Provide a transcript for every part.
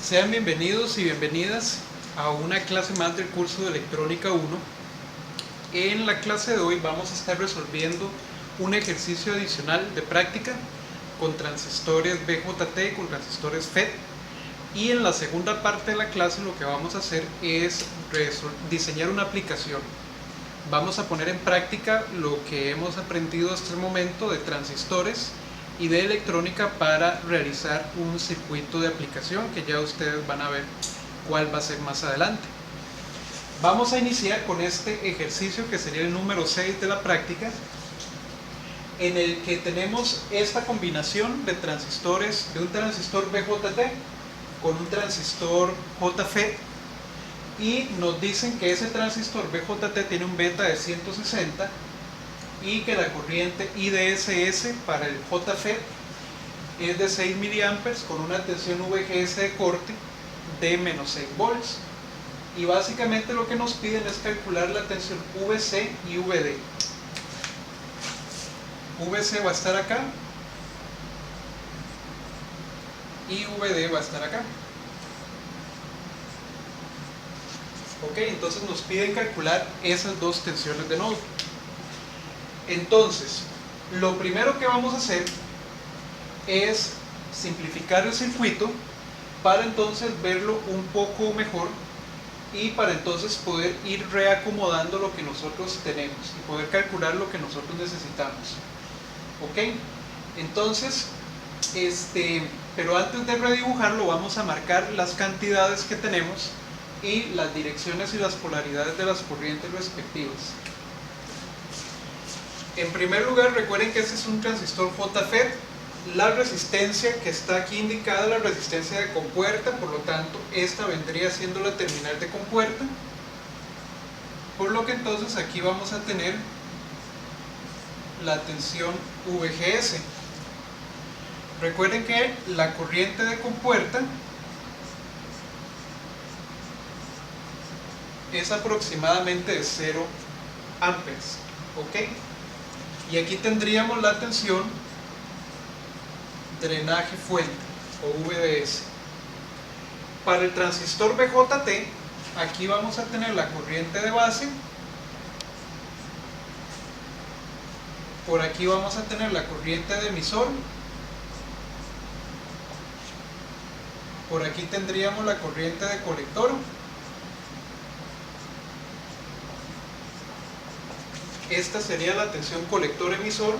Sean bienvenidos y bienvenidas a una clase más del curso de Electrónica 1. En la clase de hoy vamos a estar resolviendo un ejercicio adicional de práctica con transistores BJT, con transistores FET. Y en la segunda parte de la clase lo que vamos a hacer es diseñar una aplicación. Vamos a poner en práctica lo que hemos aprendido hasta el momento de transistores y de electrónica para realizar un circuito de aplicación que ya ustedes van a ver cuál va a ser más adelante. Vamos a iniciar con este ejercicio que sería el número 6 de la práctica, en el que tenemos esta combinación de transistores, de un transistor BJT con un transistor JFET, y nos dicen que ese transistor BJT tiene un beta de 160 y que la corriente IDSS para el JFET es de 6 mA con una tensión VGS de corte de menos 6 volts. Y básicamente lo que nos piden es calcular la tensión VC y VD. VC va a estar acá y VD va a estar acá. Ok, entonces nos piden calcular esas dos tensiones de nodo. Entonces, lo primero que vamos a hacer es simplificar el circuito para entonces verlo un poco mejor y para entonces poder ir reacomodando lo que nosotros tenemos y poder calcular lo que nosotros necesitamos. Ok, entonces, pero antes de redibujarlo vamos a marcar las cantidades que tenemos y las direcciones y las polaridades de las corrientes respectivas. En primer lugar, recuerden que este es un transistor JFET. La resistencia que está aquí indicada es la resistencia de compuerta, por lo tanto esta vendría siendo la terminal de compuerta, por lo que entonces aquí vamos a tener la tensión VGS. Recuerden que la corriente de compuerta es aproximadamente de 0 amperes. ¿Ok? Y aquí tendríamos la tensión drenaje fuente o VDS. Para el transistor BJT, aquí vamos a tener la corriente de base, por aquí vamos a tener la corriente de emisor, por aquí tendríamos la corriente de colector, esta sería la tensión colector-emisor,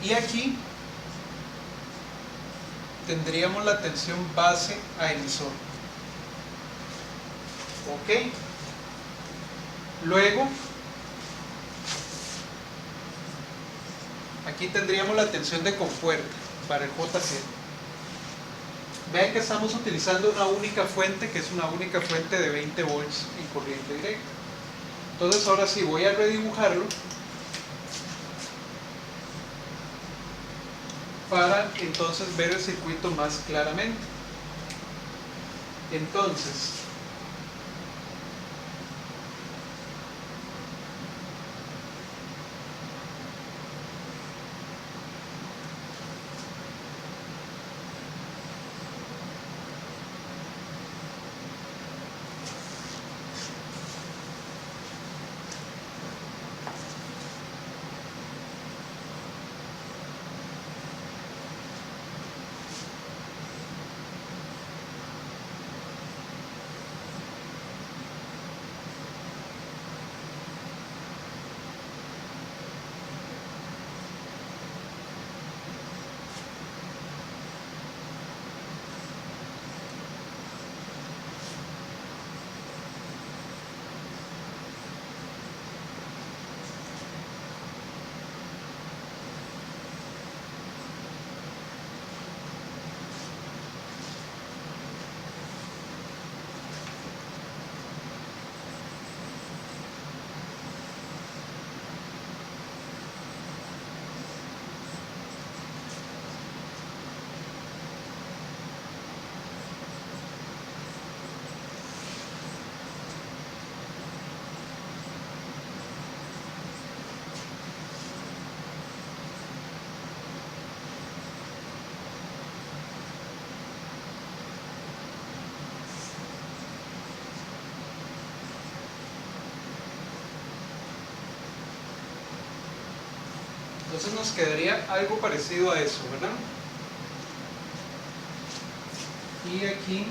y aquí tendríamos la tensión base a emisor. Ok, luego aquí tendríamos la tensión de compuerta para el JC. Vean que estamos utilizando una única fuente, que es una única fuente de 20 volts en corriente directa. Entonces ahora sí voy a redibujarlo para entonces ver el circuito más claramente. Entonces, Entonces nos quedaría algo parecido a eso, ¿verdad? Y aquí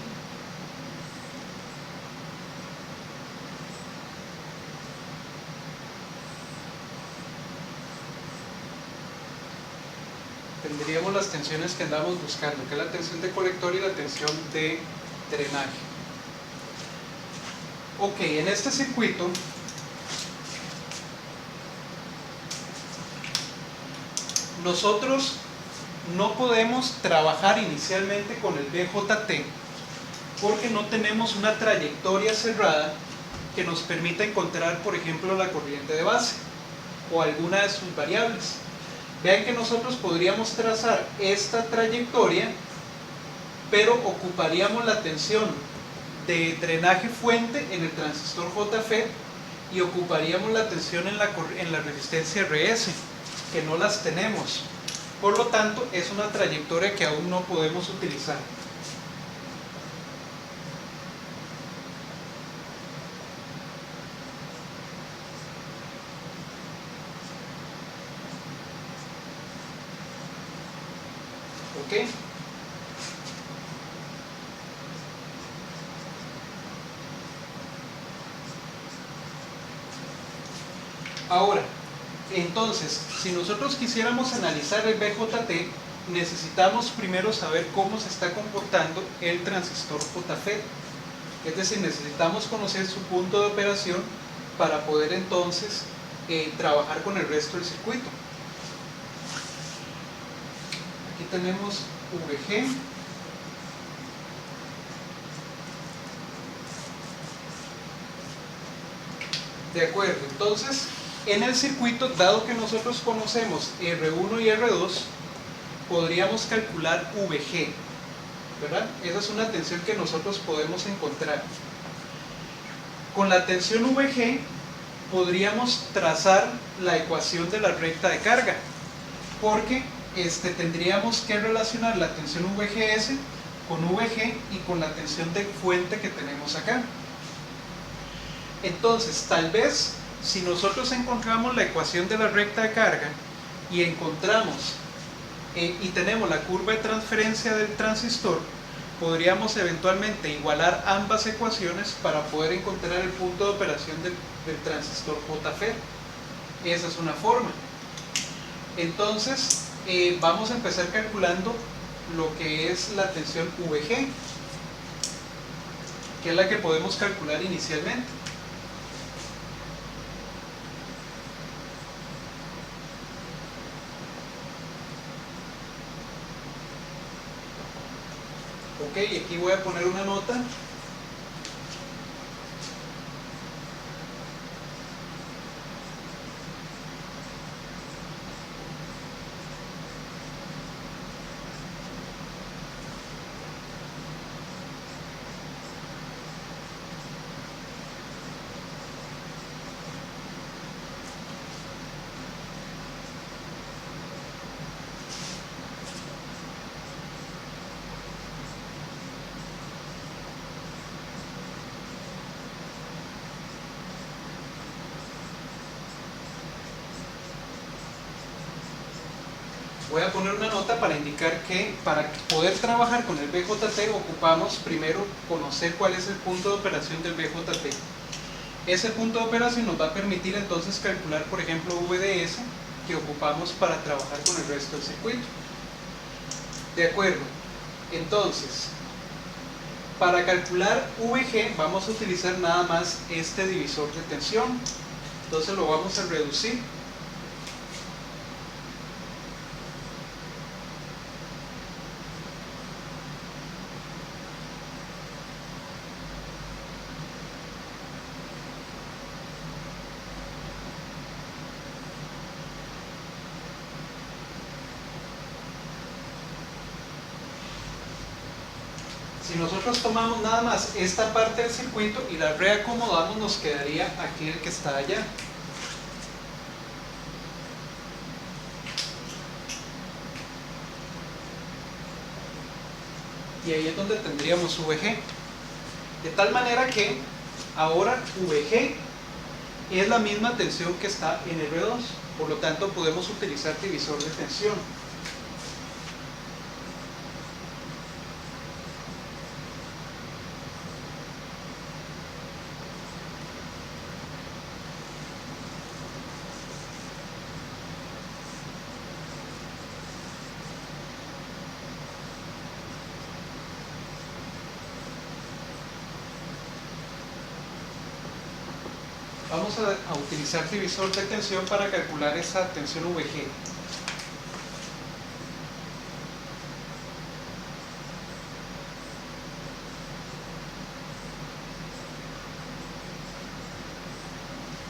tendríamos las tensiones que andamos buscando, que es la tensión de colector y la tensión de drenaje. Ok, en este circuito nosotros no podemos trabajar inicialmente con el BJT porque no tenemos una trayectoria cerrada que nos permita encontrar, por ejemplo, la corriente de base o alguna de sus variables. Vean que nosotros podríamos trazar esta trayectoria, pero ocuparíamos la tensión de drenaje fuente en el transistor JFET y ocuparíamos la tensión en la resistencia RS, que no las tenemos. Por lo tanto, es una trayectoria que aún no podemos utilizar. ¿Ok? Ahora, entonces, si nosotros quisiéramos analizar el BJT, necesitamos primero saber cómo se está comportando el transistor JFET. Es decir, necesitamos conocer su punto de operación para poder entonces trabajar con el resto del circuito. Aquí tenemos VG. De acuerdo, entonces en el circuito, dado que nosotros conocemos R1 y R2, podríamos calcular VG, ¿verdad? Esa es una tensión que nosotros podemos encontrar. Con la tensión VG podríamos trazar la ecuación de la recta de carga, porque tendríamos que relacionar la tensión VGS con VG y con la tensión de fuente que tenemos acá. Entonces, tal vez, si nosotros encontramos la ecuación de la recta de carga y encontramos y tenemos la curva de transferencia del transistor, podríamos eventualmente igualar ambas ecuaciones para poder encontrar el punto de operación del transistor JFET. Esa es una forma. Entonces, vamos a empezar calculando lo que es la tensión VG, que es la que podemos calcular inicialmente. Ok, aquí voy a poner una nota. Voy a poner una nota para indicar que para poder trabajar con el BJT ocupamos primero conocer cuál es el punto de operación del BJT. Ese punto de operación nos va a permitir entonces calcular, por ejemplo, VDS, que ocupamos para trabajar con el resto del circuito. De acuerdo. Entonces, para calcular VG vamos a utilizar nada más este divisor de tensión. Entonces lo vamos a reducir. Si nosotros tomamos nada más esta parte del circuito y la reacomodamos, nos quedaría aquí el que está allá. Y ahí es donde tendríamos VG. De tal manera que ahora VG es la misma tensión que está en R2, por lo tanto podemos utilizar divisor de tensión. Vamos a utilizar divisor de tensión para calcular esa tensión VG.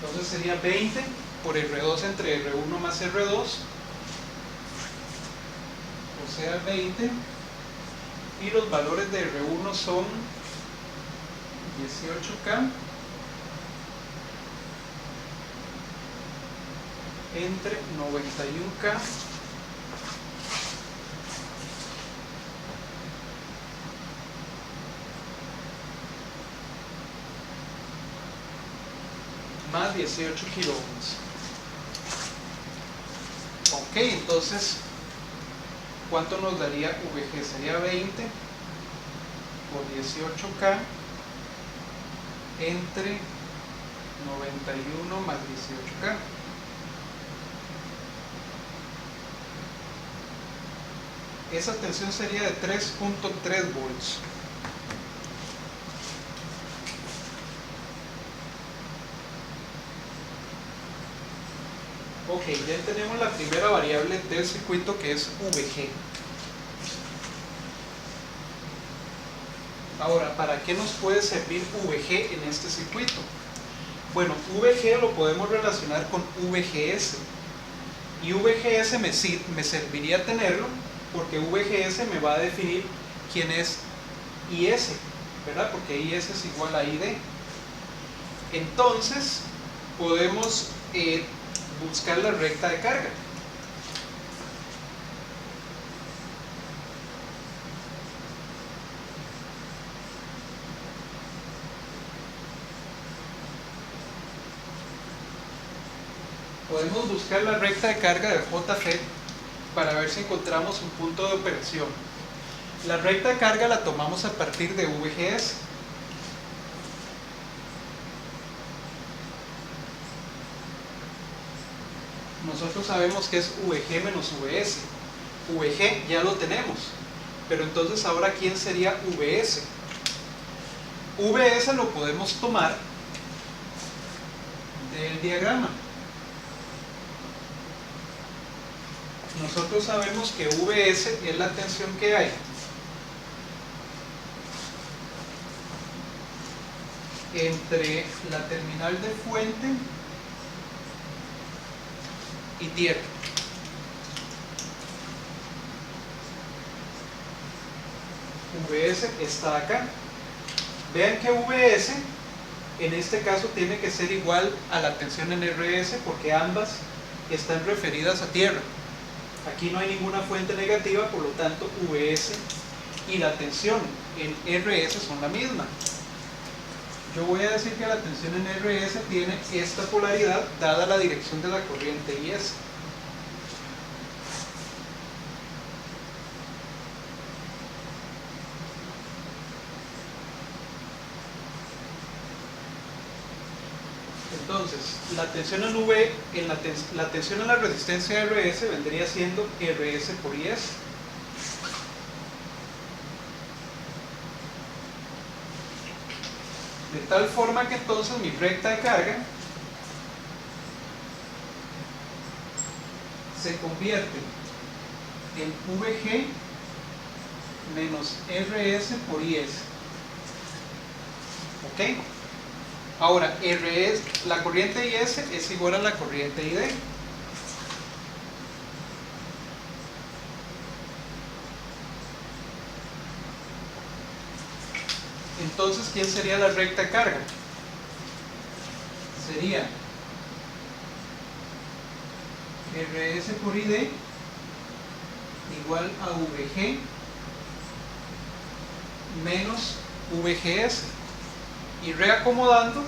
Entonces sería 20 por R2 entre R1 más R2, o sea 20, y los valores de R1 son 18K entre 91K más 18 kiloohms. Ok, entonces, ¿cuánto nos daría VG? Sería 20 por 18K entre 91 más 18K. Esa tensión sería de 3.3 volts. Ok, ya tenemos la primera variable del circuito, que es VG. Ahora, ¿para qué nos puede servir VG en este circuito? Bueno, VG lo podemos relacionar con VGS. Y VGS me serviría tenerlo porque VGS me va a definir quién es IS, ¿verdad? Porque IS es igual a ID. Entonces, podemos buscar la recta de carga. Podemos buscar la recta de carga de JFET para ver si encontramos un punto de operación. La recta de carga la tomamos a partir de VGS. Nosotros sabemos que es VG menos VS. VG ya lo tenemos, pero entonces ahora ¿quién sería VS? VS lo podemos tomar del diagrama. Nosotros sabemos que VS es la tensión que hay entre la terminal de fuente y tierra. VS está acá. Vean que VS en este caso tiene que ser igual a la tensión en RS porque ambas están referidas a tierra. Aquí no hay ninguna fuente negativa, por lo tanto VS y la tensión en RS son la misma. Yo voy a decir que la tensión en RS tiene esta polaridad dada la dirección de la corriente IS. Entonces, la tensión en V, la tensión en la resistencia RS vendría siendo RS por IS. De tal forma que entonces mi recta de carga se convierte en VG menos RS por IS. ¿Ok? Ahora, RS, la corriente IS es igual a la corriente ID. Entonces, ¿quién sería la recta de carga? Sería RS por ID igual a VG menos VGS. Y reacomodando,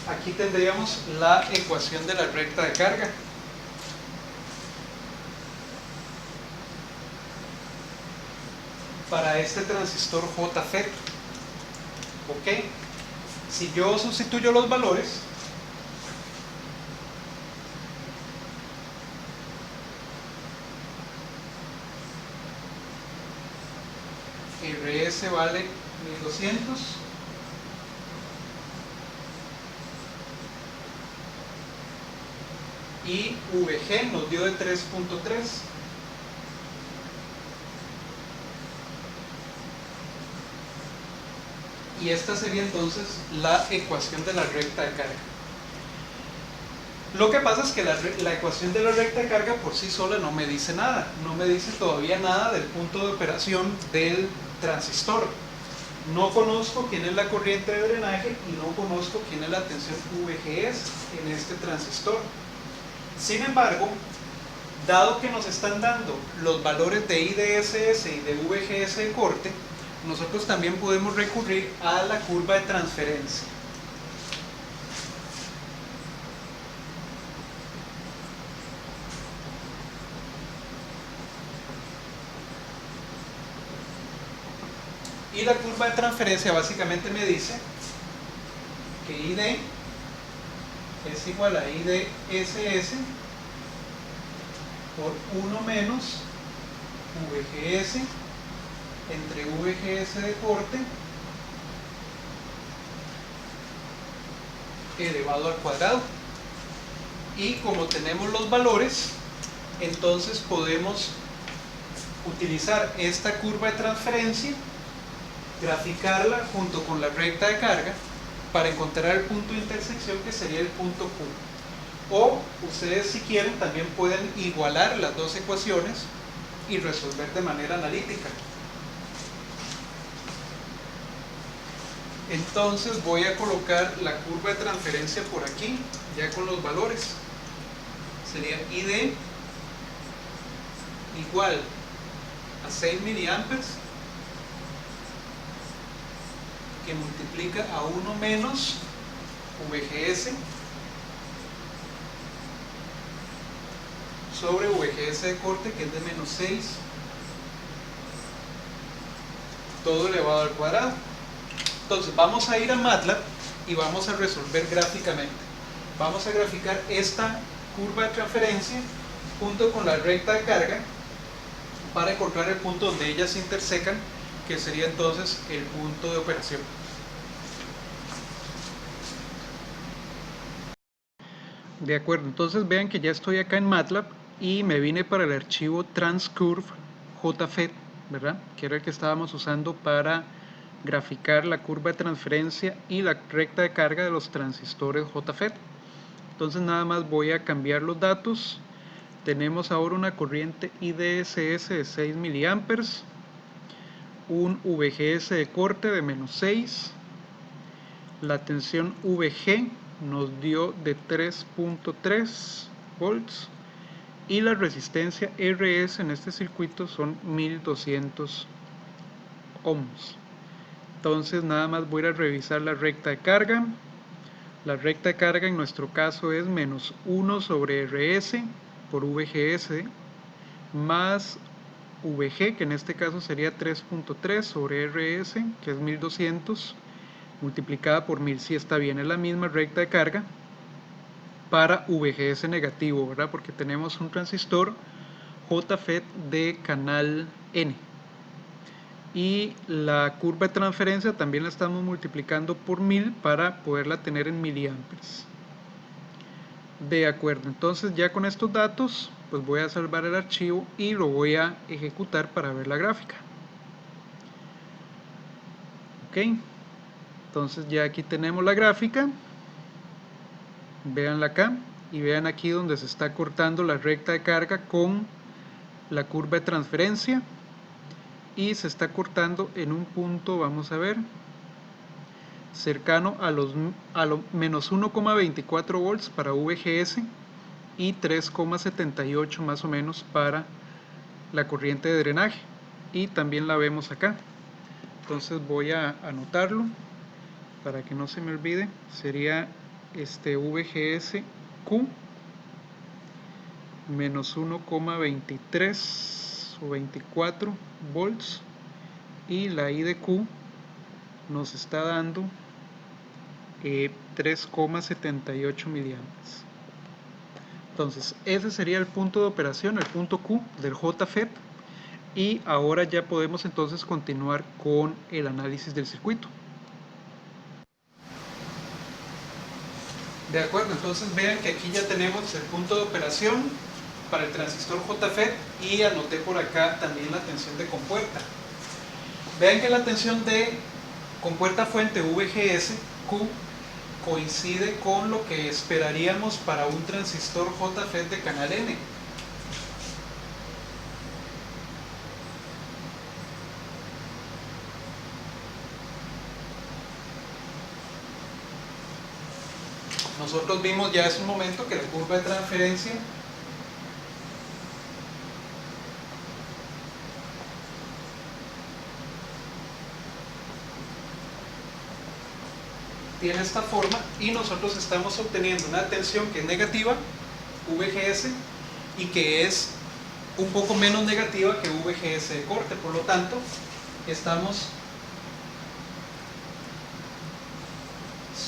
aquí tendríamos la ecuación de la recta de carga. Para este transistor JFET. Ok, si yo sustituyo los valores, RS vale 1200 y VG nos dio de 3.3. Y esta sería entonces la ecuación de la recta de carga. Lo que pasa es que la ecuación de la recta de carga por sí sola no me dice nada. No me dice todavía nada del punto de operación del transistor. No conozco quién es la corriente de drenaje y no conozco quién es la tensión VGS en este transistor. Sin embargo, dado que nos están dando los valores de IDSS y de VGS de corte, nosotros también podemos recurrir a la curva de transferencia. Y la curva de transferencia básicamente me dice que ID es igual a IDSS por 1 menos VGS entre VGS de corte elevado al cuadrado. Y como tenemos los valores, entonces podemos utilizar esta curva de transferencia, graficarla junto con la recta de carga para encontrar el punto de intersección, que sería el punto Q. O ustedes, si quieren, también pueden igualar las dos ecuaciones y resolver de manera analítica. Entonces voy a colocar la curva de transferencia por aquí, ya con los valores. Sería ID igual a 6 miliamperes, que multiplica a 1 menos VGS sobre VGS de corte, que es de menos 6, todo elevado al cuadrado. Entonces vamos a ir a MATLAB y vamos a resolver gráficamente. Vamos a graficar esta curva de transferencia junto con la recta de carga para encontrar el punto donde ellas se intersecan, que sería entonces el punto de operación. De acuerdo, entonces vean que ya estoy acá en MATLAB y me vine para el archivo transcurve JFET, ¿verdad? Que era el que estábamos usando para graficar la curva de transferencia y la recta de carga de los transistores JFET. Entonces nada más voy a cambiar los datos. Tenemos ahora una corriente IDSS de 6 miliamperes, un VGS de corte de menos 6, la tensión VG nos dio de 3.3 volts y la resistencia RS en este circuito son 1200 ohms. Entonces nada más voy a revisar la recta de carga. La recta de carga en nuestro caso es menos 1 sobre RS por VGS más VG, que en este caso sería 3.3 sobre RS, que es 1200, multiplicada por 1000, si está bien, es la misma recta de carga para VGS negativo, ¿verdad? Porque tenemos un transistor JFET de canal N. Y la curva de transferencia también la estamos multiplicando por 1000 para poderla tener en miliamperes. De acuerdo, entonces ya con estos datos pues voy a salvar el archivo y lo voy a ejecutar para ver la gráfica. Ok, entonces ya aquí tenemos la gráfica. Véanla acá y vean aquí donde se está cortando la recta de carga con la curva de transferencia y se está cortando en un punto, vamos a ver, cercano a los menos 1,24 volts para VGS y 3,78 más o menos para la corriente de drenaje, y también la vemos acá. Entonces voy a anotarlo para que no se me olvide. Sería VGS Q menos 1,23 o 24 volts, y la I de Q nos está dando 3,78 miliamperes. Entonces ese sería el punto de operación, el punto Q del JFET, y ahora ya podemos entonces continuar con el análisis del circuito. De acuerdo, entonces vean que aquí ya tenemos el punto de operación para el transistor JFET, y anoté por acá también la tensión de compuerta. Vean que la tensión de compuerta fuente VGS Q coincide con lo que esperaríamos para un transistor JFET de canal N. Nosotros vimos ya hace un momento que la curva de transferencia tiene esta forma, y nosotros estamos obteniendo una tensión que es negativa, VGS, y que es un poco menos negativa que VGS de corte. Por lo tanto, estamos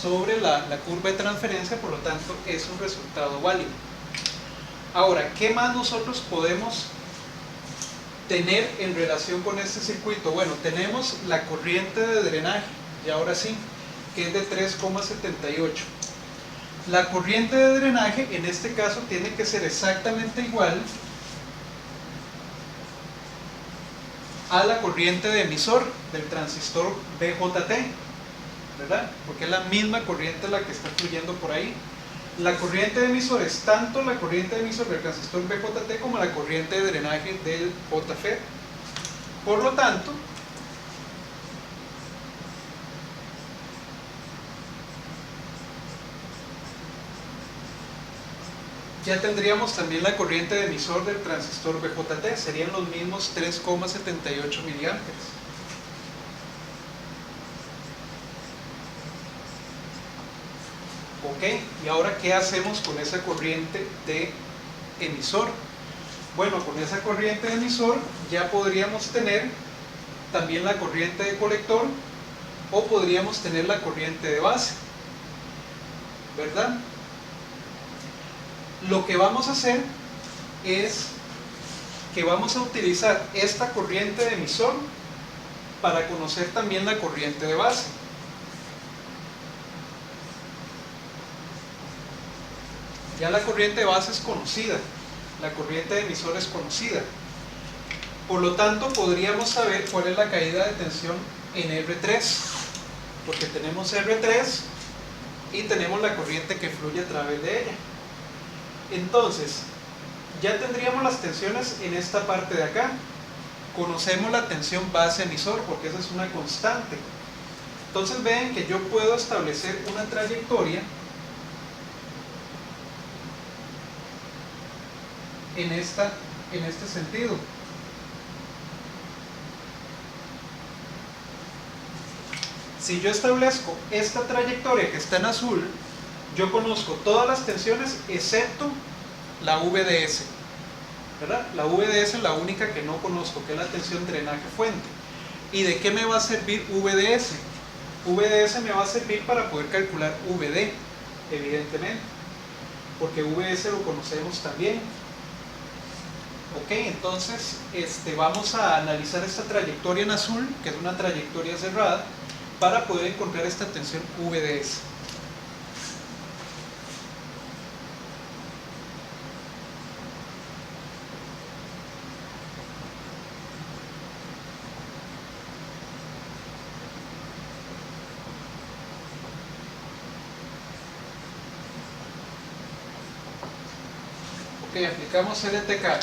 sobre la curva de transferencia, por lo tanto es un resultado válido. Ahora, ¿qué más nosotros podemos tener en relación con este circuito? Bueno, tenemos la corriente de drenaje, y ahora sí, que es de 3,78. La corriente de drenaje en este caso tiene que ser exactamente igual a la corriente de emisor del transistor BJT, ¿verdad? Porque es la misma corriente la que está fluyendo por ahí. La corriente de emisor es tanto la corriente de emisor del transistor BJT como la corriente de drenaje del JFET. Por lo tanto, ya tendríamos también la corriente de emisor del transistor BJT, serían los mismos 3,78 miliamperes. Ok, y ahora ¿qué hacemos con esa corriente de emisor? Bueno, con esa corriente de emisor ya podríamos tener también la corriente de colector, o podríamos tener la corriente de base, ¿verdad? Lo que vamos a hacer es que vamos a utilizar esta corriente de emisor para conocer también la corriente de base. Ya la corriente de base es conocida, la corriente de emisor es conocida. Por lo tanto, podríamos saber cuál es la caída de tensión en R3, porque tenemos R3 y tenemos la corriente que fluye a través de ella. Entonces, ya tendríamos las tensiones en esta parte de acá. Conocemos la tensión base emisor porque esa es una constante. Entonces ven que yo puedo establecer una trayectoria en este sentido. Si yo establezco esta trayectoria que está en azul, yo conozco todas las tensiones excepto la VDS, ¿verdad? La VDS es la única que no conozco, que es la tensión drenaje fuente. ¿Y de qué me va a servir VDS? VDS me va a servir para poder calcular VD, evidentemente, porque VS lo conocemos también. Ok, entonces vamos a analizar esta trayectoria en azul, que es una trayectoria cerrada, para poder encontrar esta tensión VDS. Ok, aplicamos LTK.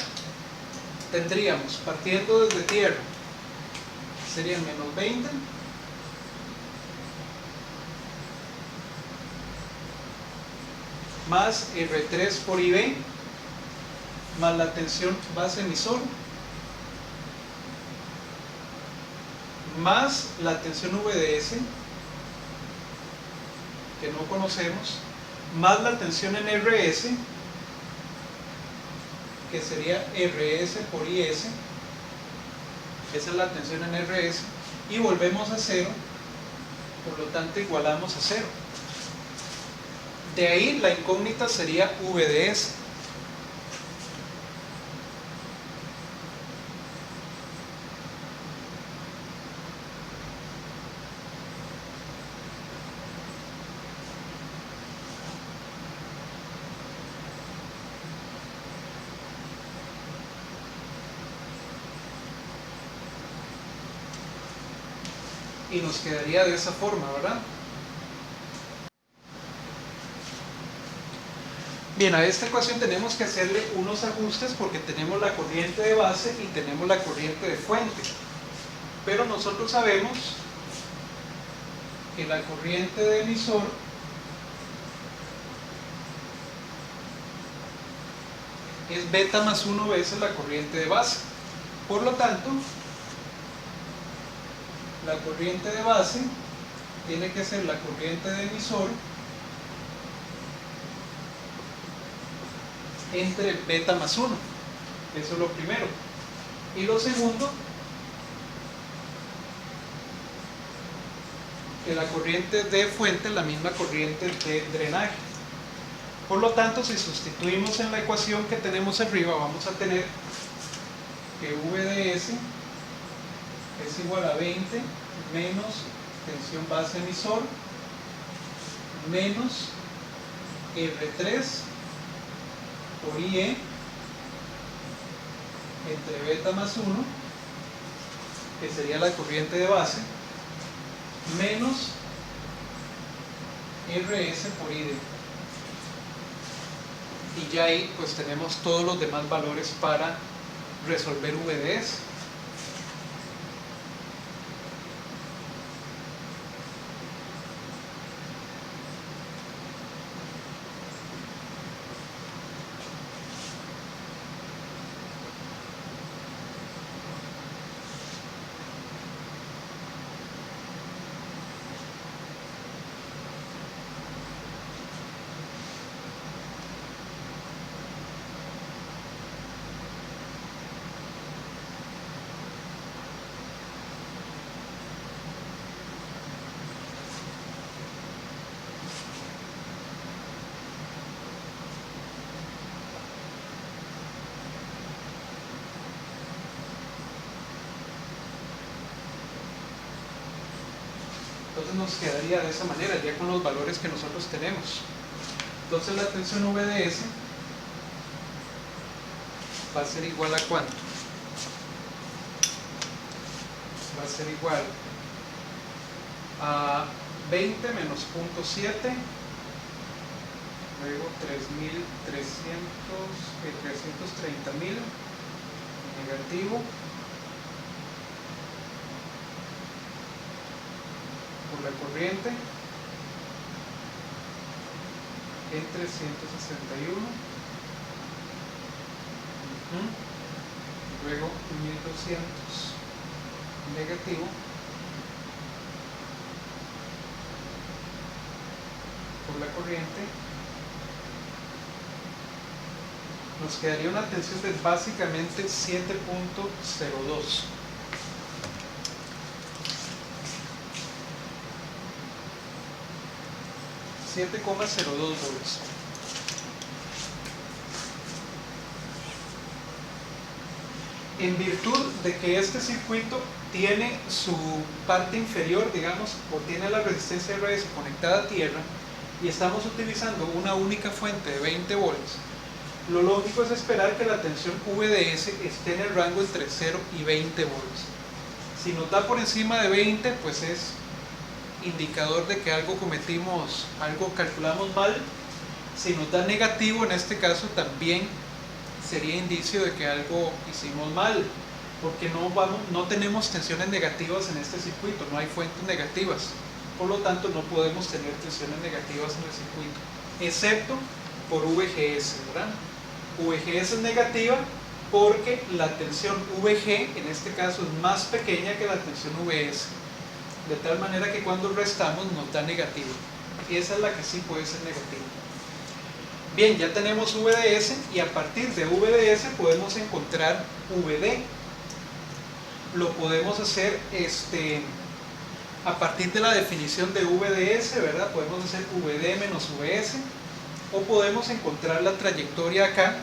Tendríamos, partiendo desde tierra, serían menos 20 más R3 por IB más la tensión base emisor más la tensión VDS que no conocemos, más la tensión en RS, que sería RS por IS, esa es la tensión en RS, y volvemos a cero, por lo tanto igualamos a cero. De ahí la incógnita sería VDS. Y nos quedaría de esa forma, ¿verdad? Bien, a esta ecuación tenemos que hacerle unos ajustes porque tenemos la corriente de base y tenemos la corriente de fuente. Pero nosotros sabemos que la corriente de emisor es beta más 1 veces la corriente de base. Por lo tanto, la corriente de base tiene que ser la corriente de emisor entre beta más 1. Eso es lo primero. Y lo segundo, que la corriente de fuente es la misma corriente de drenaje. Por lo tanto, si sustituimos en la ecuación que tenemos arriba, vamos a tener que VDS es igual a 20 menos tensión base emisor menos R3 por IE entre beta más 1, que sería la corriente de base, menos RS por ID. Y ya ahí pues tenemos todos los demás valores para resolver VDS. Entonces nos quedaría de esa manera, ya con los valores que nosotros tenemos. Entonces la tensión VDS va a ser igual a ¿cuánto? Va a ser igual a 20 menos 0.7, luego 330.000 negativo por la corriente entre 161, luego 1200 negativo por la corriente. Nos quedaría una tensión de básicamente 7.02. volts. En virtud de que este circuito tiene su parte inferior, digamos, o tiene la resistencia RS conectada a tierra, y estamos utilizando una única fuente de 20 volts, lo lógico es esperar que la tensión VDS esté en el rango entre 0 y 20 volts. Si nos da por encima de 20, pues es indicador de que algo calculamos mal. Si nos da negativo, en este caso también sería indicio de que algo hicimos mal, porque no tenemos tensiones negativas en este circuito, no hay fuentes negativas, por lo tanto no podemos tener tensiones negativas en el circuito, excepto por VGS, ¿verdad? VGS es negativa porque la tensión VG en este caso es más pequeña que la tensión VS, de tal manera que cuando restamos nos da negativo, y esa es la que sí puede ser negativa. Bien, ya tenemos VDS y a partir de VDS podemos encontrar VD. Lo podemos hacer a partir de la definición de VDS, ¿verdad? Podemos hacer VD menos VS, o podemos encontrar la trayectoria acá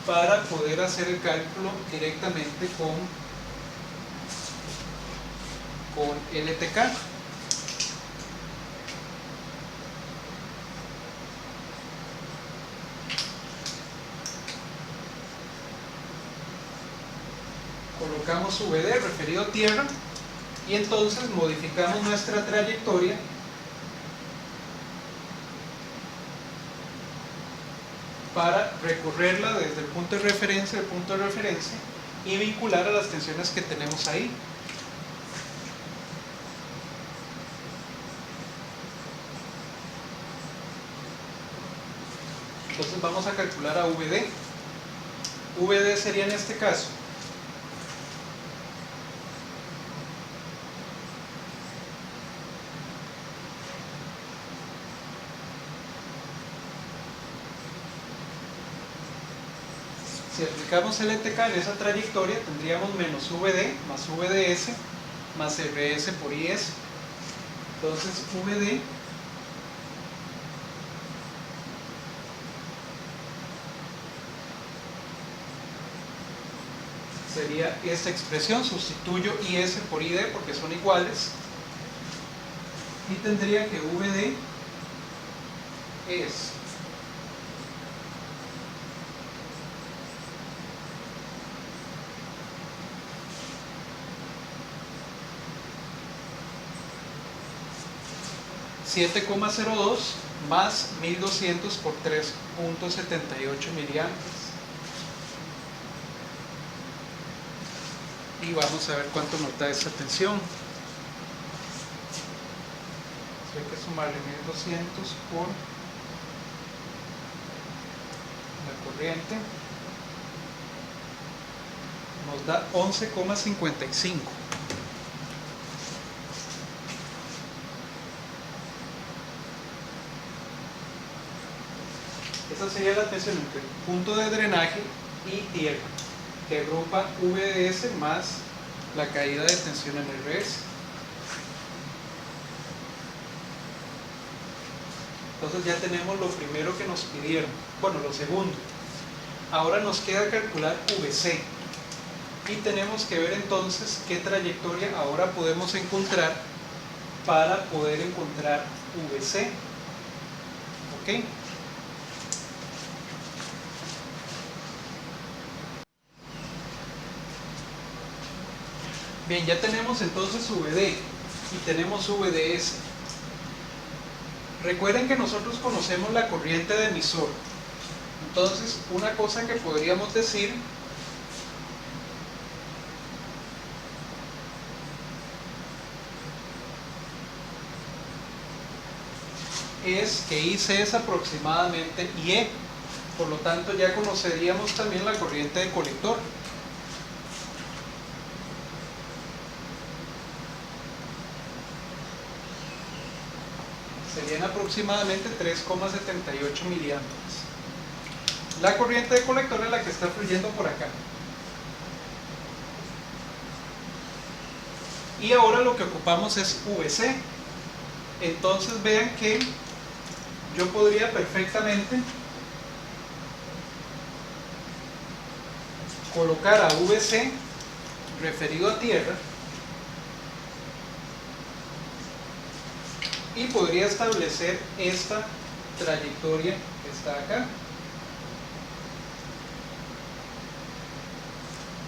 para poder hacer el cálculo directamente con LTK. Colocamos VD referido a tierra y entonces modificamos nuestra trayectoria para recorrerla desde el punto de referencia y vincular a las tensiones que tenemos ahí. Entonces vamos a calcular a VD. VD sería en este caso si aplicamos el LTK en esa trayectoria, tendríamos menos VD más VDS más RS por IS. Entonces VD sería esta expresión, sustituyo IS por ID porque son iguales y tendría que VD es $7,02 más 1200 por 3.78 miliamperes. Y vamos a ver cuánto nos da esa tensión. Hay que sumarle 1200 por la corriente. Nos da 11,55. Esa sería la tensión entre el punto de drenaje y tierra, que agrupa VDS más la caída de tensión en RS. Entonces ya tenemos lo primero que nos pidieron, bueno, lo segundo. Ahora nos queda calcular VC y tenemos que ver entonces qué trayectoria ahora podemos encontrar para poder encontrar VC. ¿Ok? Bien, ya tenemos entonces VD y tenemos VDS. Recuerden que nosotros conocemos la corriente de emisor. Entonces, una cosa que podríamos decir es que IC es aproximadamente IE. Por lo tanto, ya conoceríamos también la corriente de colector. Serían aproximadamente 3,78 miliamperes. La corriente de colector es la que está fluyendo por acá. Y ahora lo que ocupamos es VC. Entonces vean que yo podría perfectamente colocar a VC referido a tierra y podría establecer esta trayectoria que está acá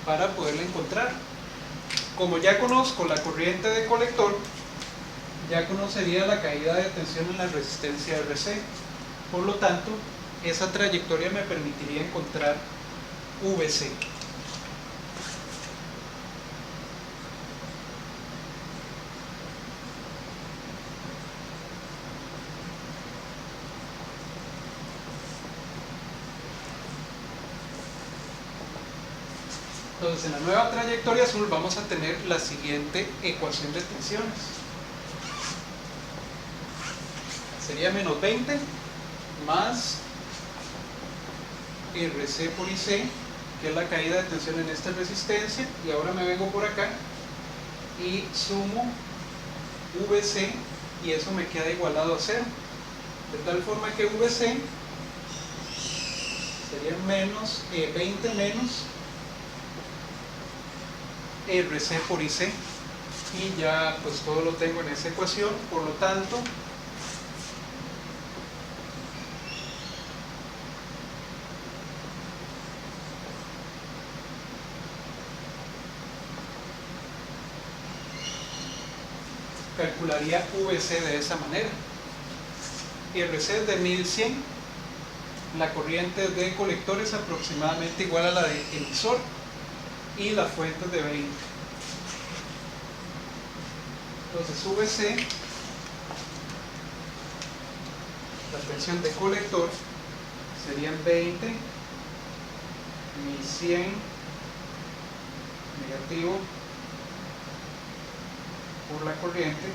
para poderla encontrar. Como ya conozco la corriente de colector, ya conocería la caída de tensión en la resistencia RC. Por lo tanto, esa trayectoria me permitiría encontrar VC. Entonces, en la nueva trayectoria azul vamos a tener la siguiente ecuación de tensiones. Sería menos 20 más RC por IC, que es la caída de tensión en esta resistencia, y ahora me vengo por acá y sumo VC, y eso me queda igualado a 0, de tal forma que VC sería 20 menos RC por IC, y ya pues todo lo tengo en esa ecuación. Por lo tanto, calcularía VC de esa manera. RC es de 1100, la corriente de colector es aproximadamente igual a la de emisor, y la fuente es de 20. Entonces VC, la tensión de colector, serían 20, 1100 negativo por la corriente,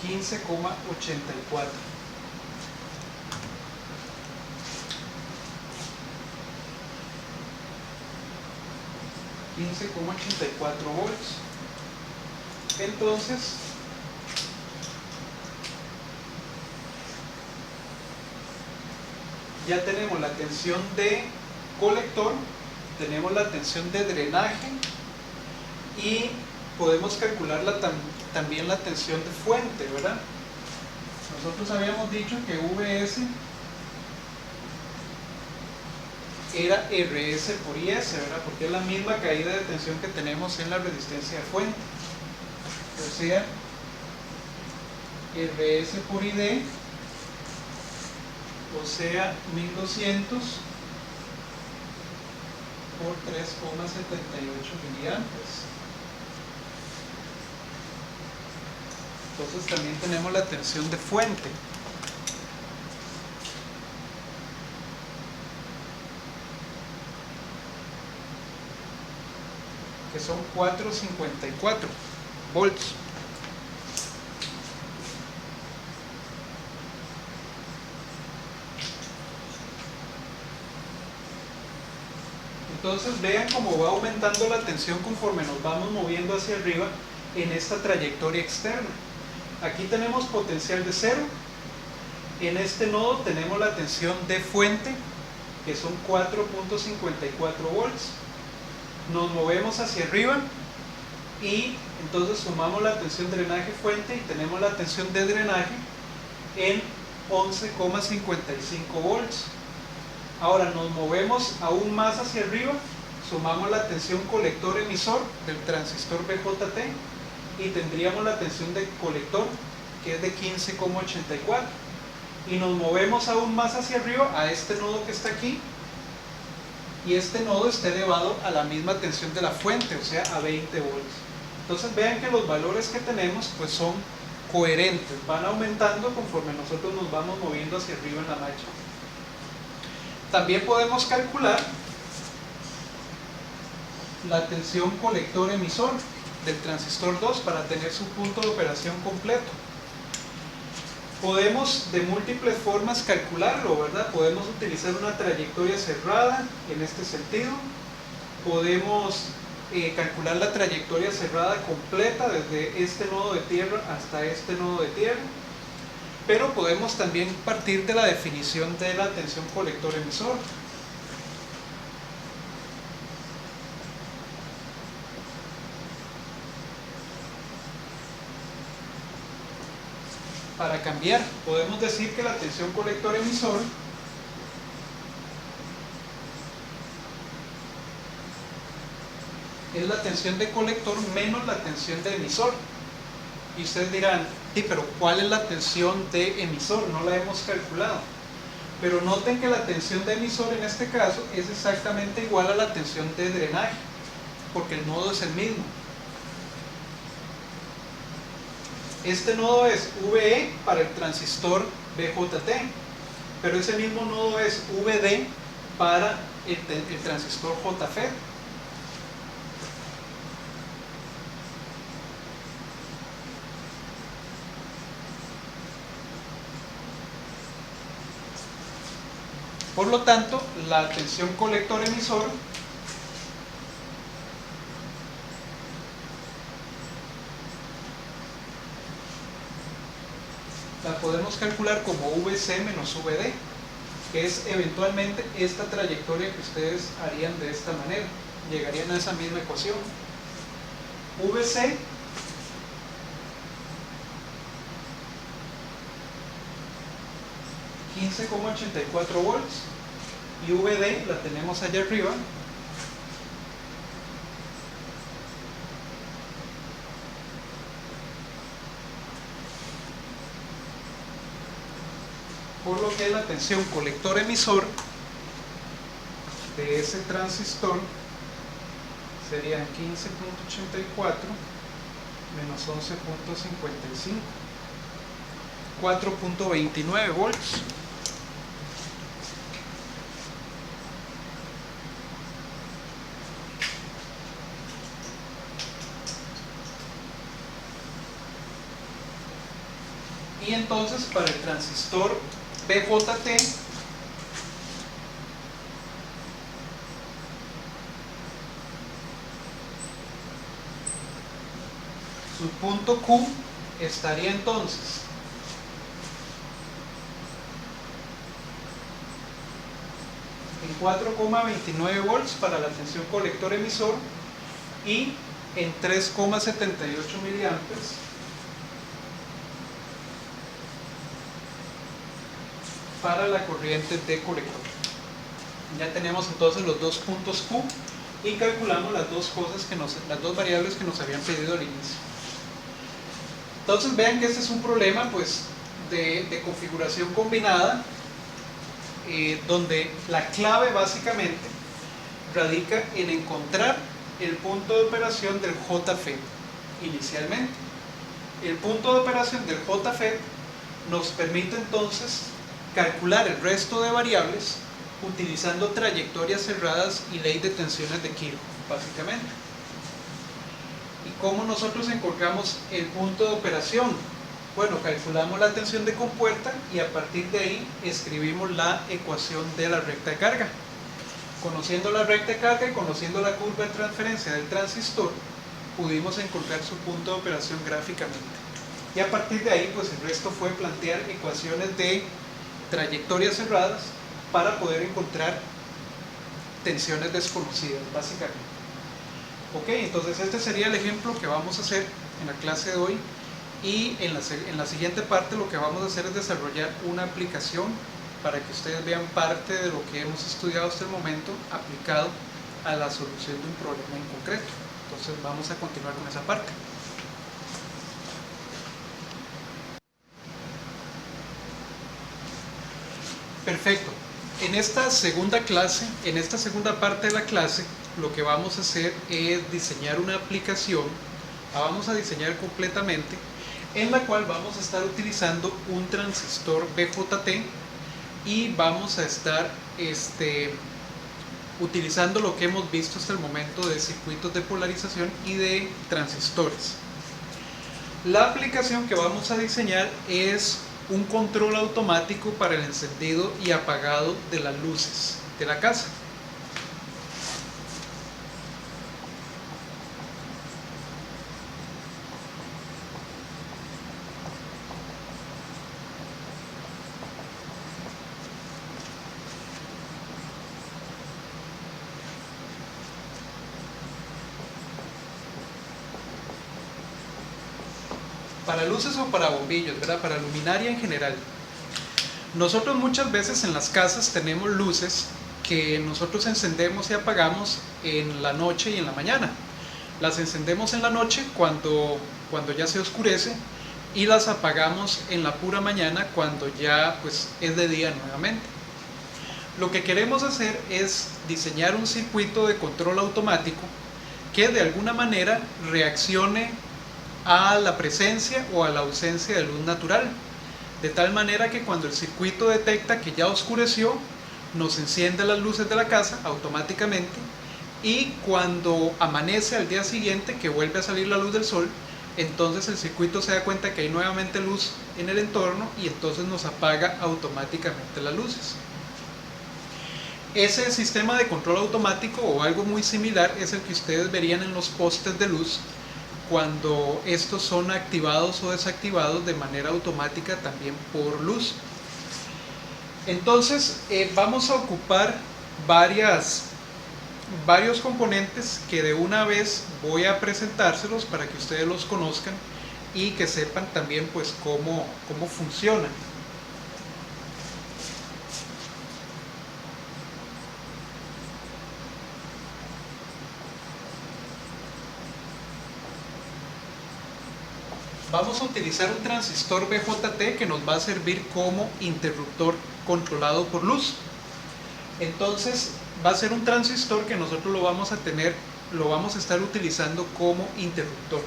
15,84. volts. Entonces, ya tenemos la tensión de colector, tenemos la tensión de drenaje, y podemos calcular también la tensión de fuente, ¿verdad? Nosotros habíamos dicho que VS era RS por IS, ¿verdad? Porque es la misma caída de tensión que tenemos en la resistencia de fuente. O sea, RS por ID, o sea, 1200 por 3,78 miliamperes. Entonces también tenemos la tensión de fuente. Que son 454 volts. Entonces vean cómo va aumentando la tensión conforme nos vamos moviendo hacia arriba en esta trayectoria externa. Aquí tenemos potencial de 0. En este nodo tenemos la tensión de fuente, que son 4,54 volts. Nos movemos hacia arriba y entonces sumamos la tensión drenaje fuente y tenemos la tensión de drenaje en 11,55 volts. Ahora nos movemos aún más hacia arriba, sumamos la tensión colector emisor del transistor BJT y tendríamos la tensión de colector, que es de 15,84, y nos movemos aún más hacia arriba a este nodo que está aquí, y este nodo está elevado a la misma tensión de la fuente, o sea a 20 volts. Entonces vean que los valores que tenemos pues son coherentes, van aumentando conforme nosotros nos vamos moviendo hacia arriba en la marcha. También podemos calcular la tensión colector emisor del transistor 2 para tener su punto de operación completo. Podemos de múltiples formas calcularlo, ¿verdad? Podemos utilizar una trayectoria cerrada en este sentido. Podemos calcular la trayectoria cerrada completa desde este nodo de tierra hasta este nodo de tierra. Pero podemos también partir de la definición de la tensión colector emisor. Para cambiar, podemos decir que la tensión colector emisor es la tensión de colector menos la tensión de emisor. Y ustedes dirán, sí, pero ¿cuál es la tensión de emisor? No la hemos calculado. Pero noten que la tensión de emisor en este caso es exactamente igual a la tensión de drenaje, porque el nodo es el mismo. Este nodo es VE para el transistor BJT, pero ese mismo nodo es VD para el transistor JFET. Por lo tanto, la tensión colector-emisor la podemos calcular como VC menos VD, que es eventualmente esta trayectoria que ustedes harían de esta manera. Llegarían a esa misma ecuación. VC $15,84 volts y VD la tenemos allá arriba, por lo que la tensión colector-emisor de ese transistor serían 15,84 menos 11,55, 4,29 volts. Y entonces para el transistor BJT su punto Q estaría entonces en 4,29 volts para la tensión colector-emisor y en 3,78 miliamperes para la corriente de colector. Ya tenemos entonces los dos puntos Q y calculamos las dos variables que nos habían pedido al inicio. Entonces vean que este es un problema pues de configuración combinada, donde la clave básicamente radica en encontrar el punto de operación del JFET inicialmente. El punto de operación del JFET nos permite entonces calcular el resto de variables utilizando trayectorias cerradas y ley de tensiones de Kirchhoff, básicamente. ¿Y cómo nosotros encontramos el punto de operación? Bueno, calculamos la tensión de compuerta y a partir de ahí escribimos la ecuación de la recta de carga. Conociendo la recta de carga y conociendo la curva de transferencia del transistor, pudimos encontrar su punto de operación gráficamente. Y a partir de ahí, pues el resto fue plantear ecuaciones de trayectorias cerradas para poder encontrar tensiones desconocidas, básicamente. Ok, entonces este sería el ejemplo que vamos a hacer en la clase de hoy, y en la siguiente parte lo que vamos a hacer es desarrollar una aplicación para que ustedes vean parte de lo que hemos estudiado hasta el momento aplicado a la solución de un problema en concreto. Entonces vamos a continuar con esa parte. Perfecto. En esta segunda clase, en esta segunda parte de la clase, lo que vamos a hacer es diseñar una aplicación, la vamos a diseñar completamente, en la cual vamos a estar utilizando un transistor BJT y vamos a estar utilizando lo que hemos visto hasta el momento de circuitos de polarización y de transistores. La aplicación que vamos a diseñar es un control automático para el encendido y apagado de las luces de la casa. Para luces o para bombillos, ¿verdad? Para luminaria en general. Nosotros muchas veces en las casas tenemos luces que nosotros encendemos y apagamos en la noche y en la mañana. Las encendemos en la noche cuando ya se oscurece y las apagamos en la pura mañana cuando ya pues es de día nuevamente. Lo que queremos hacer es diseñar un circuito de control automático que de alguna manera reaccione a la presencia o a la ausencia de luz natural, de tal manera que cuando el circuito detecta que ya oscureció, nos enciende las luces de la casa automáticamente, y cuando amanece al día siguiente, que vuelve a salir la luz del sol, entonces el circuito se da cuenta que hay nuevamente luz en el entorno y entonces nos apaga automáticamente las luces. Ese sistema de control automático o algo muy similar es el que ustedes verían en los postes de luz cuando estos son activados o desactivados de manera automática también por luz. Entonces vamos a ocupar varios componentes que de una vez voy a presentárselos para que ustedes los conozcan y que sepan también pues cómo funcionan. Vamos a utilizar un transistor BJT que nos va a servir como interruptor controlado por luz. Entonces va a ser un transistor que nosotros lo vamos a estar utilizando como interruptor.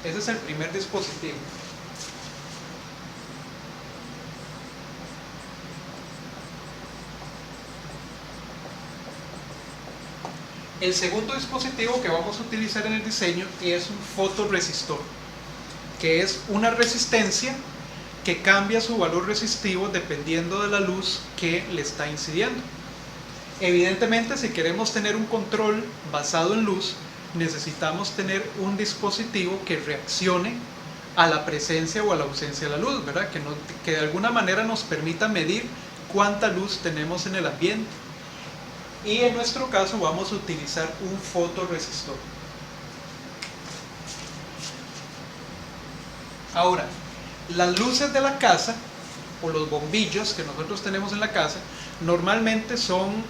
Ese es el primer dispositivo. El segundo dispositivo que vamos a utilizar en el diseño es un fotorresistor, que es una resistencia que cambia su valor resistivo dependiendo de la luz que le está incidiendo. Evidentemente, si queremos tener un control basado en luz, necesitamos tener un dispositivo que reaccione a la presencia o a la ausencia de la luz, ¿verdad? Que de alguna manera nos permita medir cuánta luz tenemos en el ambiente. Y en nuestro caso vamos a utilizar un fotorresistor. Ahora, las luces de la casa o los bombillos que nosotros tenemos en la casa normalmente son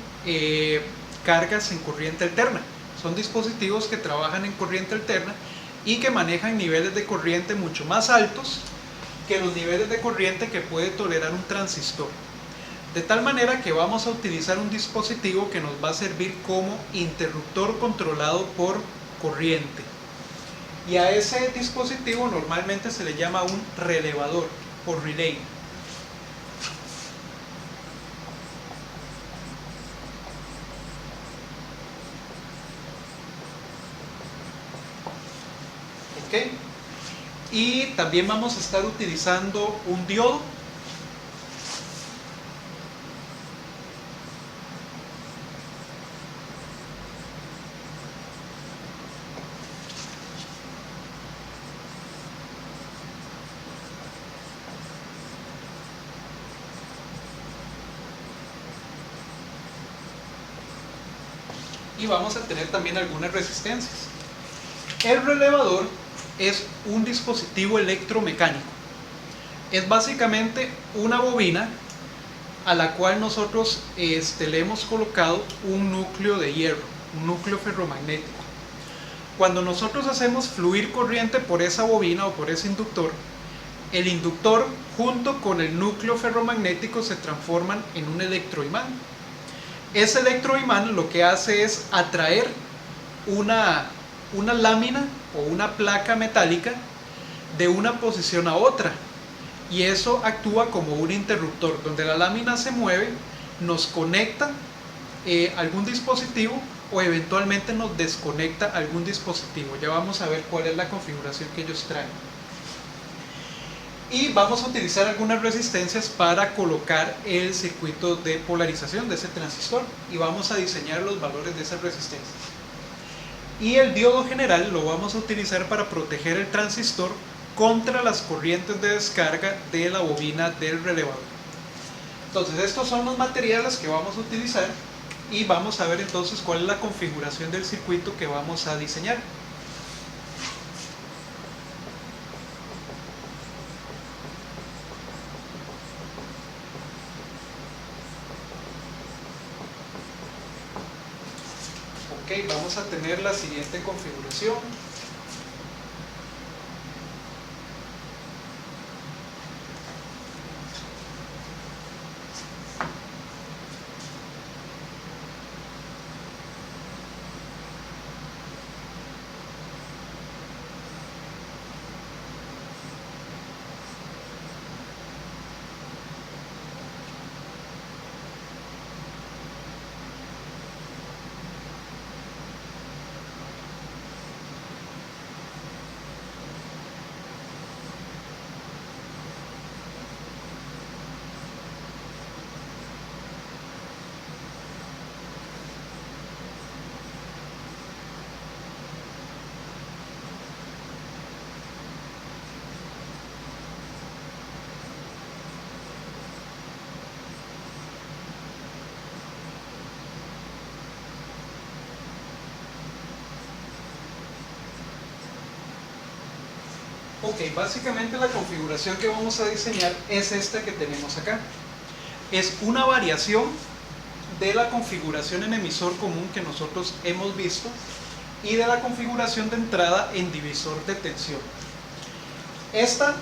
cargas en corriente alterna. Son dispositivos que trabajan en corriente alterna y que manejan niveles de corriente mucho más altos que los niveles de corriente que puede tolerar un transistor. De tal manera que vamos a utilizar un dispositivo que nos va a servir como interruptor controlado por corriente. Y a ese dispositivo normalmente se le llama un relevador o relay. ¿Okay? Y también vamos a estar utilizando un diodo. Y vamos a tener también algunas resistencias. El relevador es un dispositivo electromecánico. Es básicamente una bobina a la cual nosotros le hemos colocado un núcleo de hierro, un núcleo ferromagnético. Cuando nosotros hacemos fluir corriente por esa bobina o por ese inductor, el inductor junto con el núcleo ferromagnético se transforman en un electroimán. Ese electroimán lo que hace es atraer una lámina o una placa metálica de una posición a otra, y eso actúa como un interruptor. Donde la lámina se mueve, nos conecta algún dispositivo o eventualmente nos desconecta algún dispositivo. Ya vamos a ver cuál es la configuración que ellos traen. Y vamos a utilizar algunas resistencias para colocar el circuito de polarización de ese transistor, y vamos a diseñar los valores de esas resistencias. Y el diodo general lo vamos a utilizar para proteger el transistor contra las corrientes de descarga de la bobina del relevador. Entonces estos son los materiales que vamos a utilizar, y vamos a ver entonces cuál es la configuración del circuito que vamos a diseñar. Ok, vamos a tener la siguiente configuración. Ok, básicamente la configuración que vamos a diseñar es esta que tenemos acá. Es una variación de la configuración en emisor común que nosotros hemos visto y de la configuración de entrada en divisor de tensión. Esta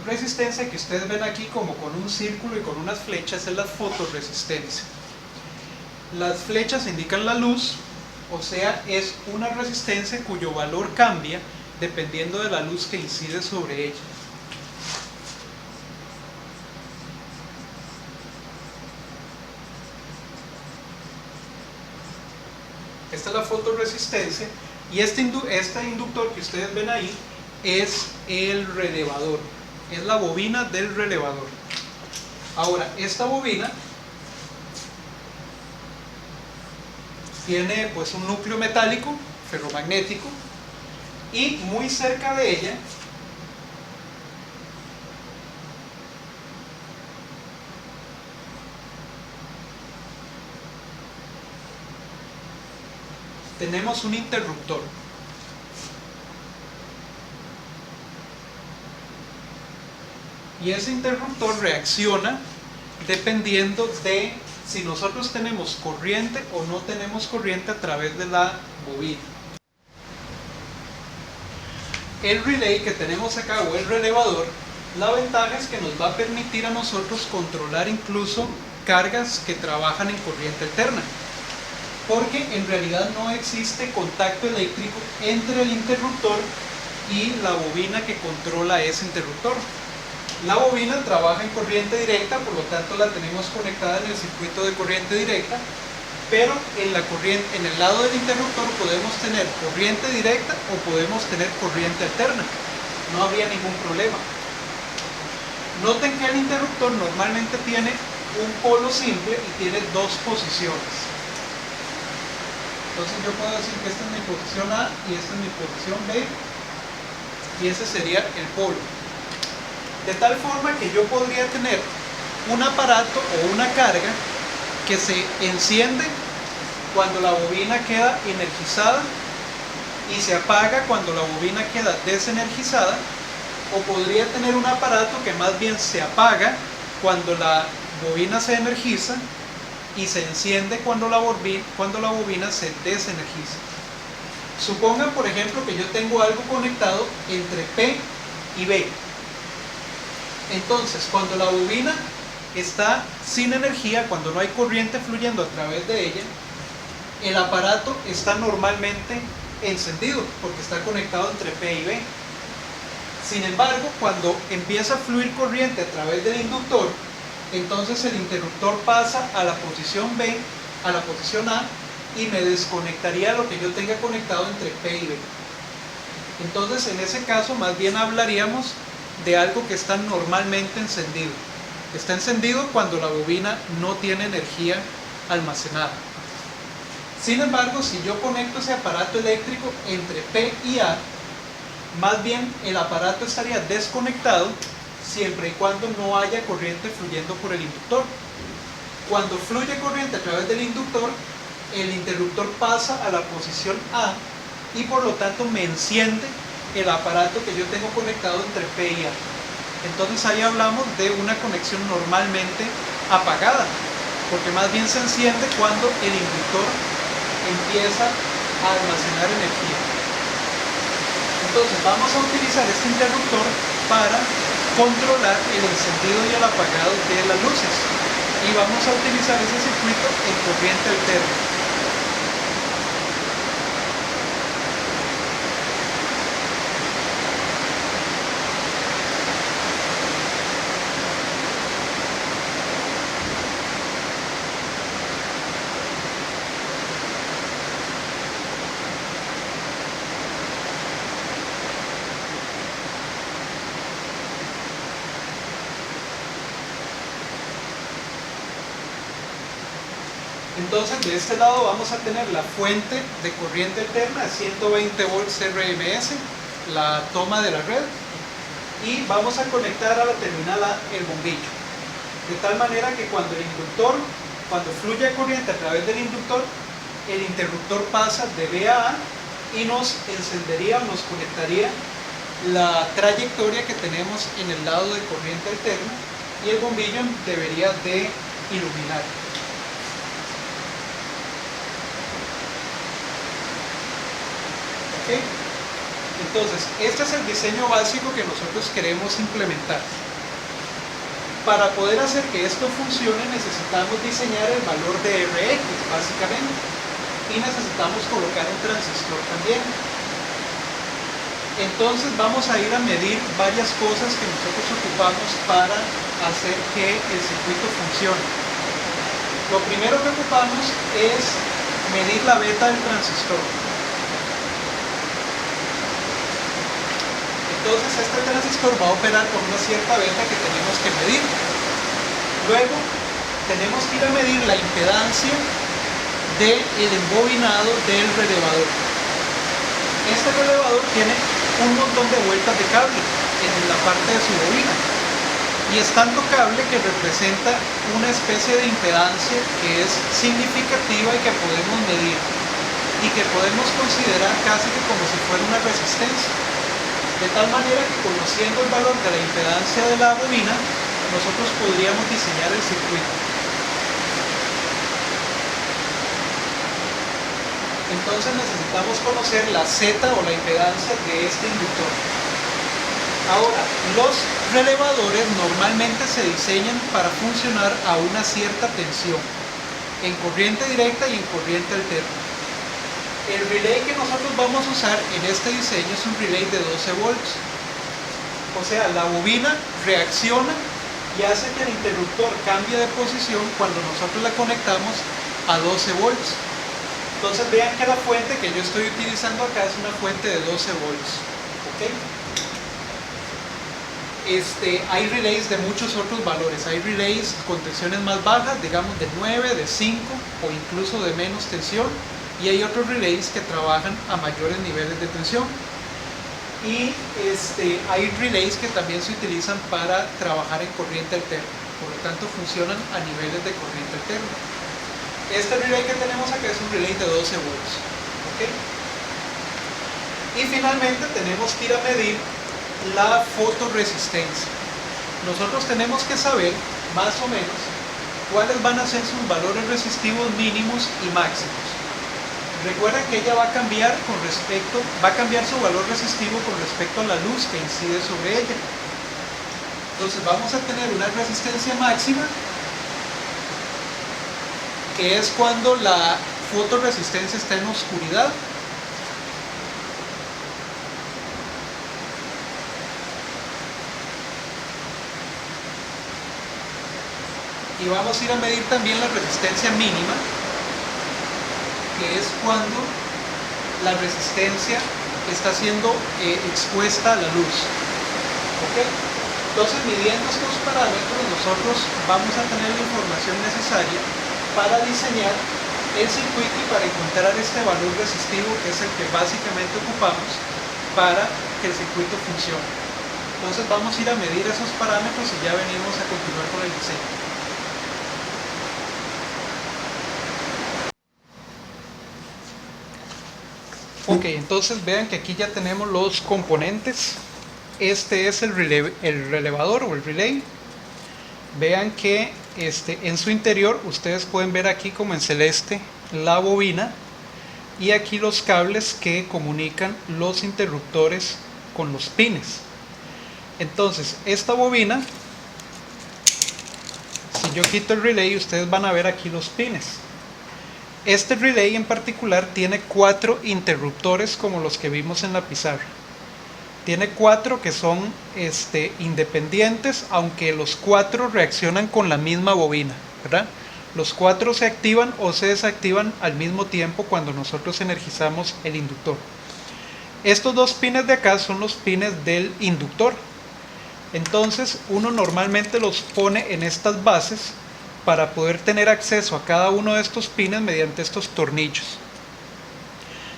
resistencia que ustedes ven aquí como con un círculo y con unas flechas es la fotorresistencia. Las flechas indican la luz, o sea, es una resistencia cuyo valor cambia dependiendo de la luz que incide sobre ella. Esta es la fotorresistencia y este inductor que ustedes ven ahí es el relevador, es la bobina del relevador. Ahora, esta bobina tiene pues un núcleo metálico, ferromagnético, y muy cerca de ella tenemos un interruptor. Y ese interruptor reacciona dependiendo de si nosotros tenemos corriente o no tenemos corriente a través de la bobina. El relay que tenemos acá, o el relevador, la ventaja es que nos va a permitir a nosotros controlar incluso cargas que trabajan en corriente alterna, porque en realidad no existe contacto eléctrico entre el interruptor y la bobina que controla ese interruptor. La bobina trabaja en corriente directa, por lo tanto la tenemos conectada en el circuito de corriente directa, pero en el lado del interruptor podemos tener corriente directa o podemos tener corriente alterna. No habría ningún problema. Noten que el interruptor normalmente tiene un polo simple y tiene dos posiciones. Entonces yo puedo decir que esta es mi posición A y esta es mi posición B, y ese sería el polo. De tal forma que yo podría tener un aparato o una carga que se enciende cuando la bobina queda energizada y se apaga cuando la bobina queda desenergizada, o podría tener un aparato que más bien se apaga cuando la bobina se energiza y se enciende cuando la bobina se desenergiza. Supongan, por ejemplo, que yo tengo algo conectado entre P y B. Entonces, cuando la bobina está sin energía, cuando no hay corriente fluyendo a través de ella, el aparato está normalmente encendido porque está conectado entre P y B. Sin embargo, cuando empieza a fluir corriente a través del inductor, entonces el interruptor pasa a la posición B, a la posición A, y me desconectaría lo que yo tenga conectado entre P y B. Entonces, en ese caso, más bien hablaríamos de algo que está normalmente encendido. Está encendido cuando la bobina no tiene energía almacenada. Sin embargo, si yo conecto ese aparato eléctrico entre P y A, más bien el aparato estaría desconectado siempre y cuando no haya corriente fluyendo por el inductor. Cuando fluye corriente a través del inductor, el interruptor pasa a la posición A y por lo tanto me enciende el aparato que yo tengo conectado entre P y A. Entonces ahí hablamos de una conexión normalmente apagada, porque más bien se enciende cuando el inductor empieza a almacenar energía. Entonces vamos a utilizar este interruptor para controlar el encendido y el apagado de las luces, y vamos a utilizar ese circuito en corriente alterna. Entonces, de este lado vamos a tener la fuente de corriente alterna de 120 volts RMS, la toma de la red, y vamos a conectar a la terminal A el bombillo. De tal manera que cuando fluye corriente a través del inductor, el interruptor pasa de B a A y nos encendería o nos conectaría la trayectoria que tenemos en el lado de corriente alterna y el bombillo debería de iluminar. ¿Ok? Entonces, este es el diseño básico que nosotros queremos implementar. Para poder hacer que esto funcione necesitamos diseñar el valor de Rx básicamente y necesitamos colocar un transistor también. Entonces vamos a ir a medir varias cosas que nosotros ocupamos para hacer que el circuito funcione. Lo primero que ocupamos es medir la beta del transistor. Entonces este transistor va a operar con una cierta beta que tenemos que medir. Luego tenemos que ir a medir la impedancia del embobinado del relevador. Este relevador tiene un montón de vueltas de cable en la parte de su bobina y es tanto cable que representa una especie de impedancia que es significativa y que podemos medir y que podemos considerar casi que como si fuera una resistencia. De tal manera que conociendo el valor de la impedancia de la bobina, nosotros podríamos diseñar el circuito. Entonces necesitamos conocer la Z o la impedancia de este inductor. Ahora, los relevadores normalmente se diseñan para funcionar a una cierta tensión, en corriente directa y en corriente alterna. El relay que nosotros vamos a usar en este diseño es un relay de 12 volts. O sea, la bobina reacciona y hace que el interruptor cambie de posición cuando nosotros la conectamos a 12 volts. Entonces vean que la fuente que yo estoy utilizando acá es una fuente de 12 volts. ¿Okay? Hay relays de muchos otros valores. Hay relays con tensiones más bajas, digamos de 9, de 5 o incluso de menos tensión. Y hay otros relays que trabajan a mayores niveles de tensión. Y hay relays que también se utilizan para trabajar en corriente alterna. Por lo tanto, funcionan a niveles de corriente alterna. Este relay que tenemos acá es un relay de 12 volts. ¿Okay? Y finalmente tenemos que ir a medir la fotoresistencia. Nosotros tenemos que saber, más o menos, cuáles van a ser sus valores resistivos mínimos y máximos. Recuerden que ella va a cambiar su valor resistivo con respecto a la luz que incide sobre ella. Entonces vamos a tener una resistencia máxima, que es cuando la fotoresistencia está en oscuridad. Y vamos a ir a medir también la resistencia mínima, que es cuando la resistencia está siendo expuesta a la luz. ¿Okay? Entonces, midiendo estos parámetros, nosotros vamos a tener la información necesaria para diseñar el circuito y para encontrar este valor resistivo, que es el que básicamente ocupamos para que el circuito funcione. Entonces vamos a ir a medir esos parámetros y ya venimos a continuar con el diseño. Ok, entonces vean que aquí ya tenemos los componentes. Este es el relevador o el relay. Vean que en su interior ustedes pueden ver aquí como en celeste la bobina y aquí los cables que comunican los interruptores con los pines. Entonces esta bobina, si yo quito el relay, ustedes van a ver aquí los pines. Este relay en particular tiene 4 interruptores como los que vimos en la pizarra. Tiene 4 que son independientes, aunque los 4 reaccionan con la misma bobina, ¿verdad? Los 4 se activan o se desactivan al mismo tiempo cuando nosotros energizamos el inductor. Estos 2 pines de acá son los pines del inductor. Entonces uno normalmente los pone en estas bases para poder tener acceso a cada uno de estos pines mediante estos tornillos.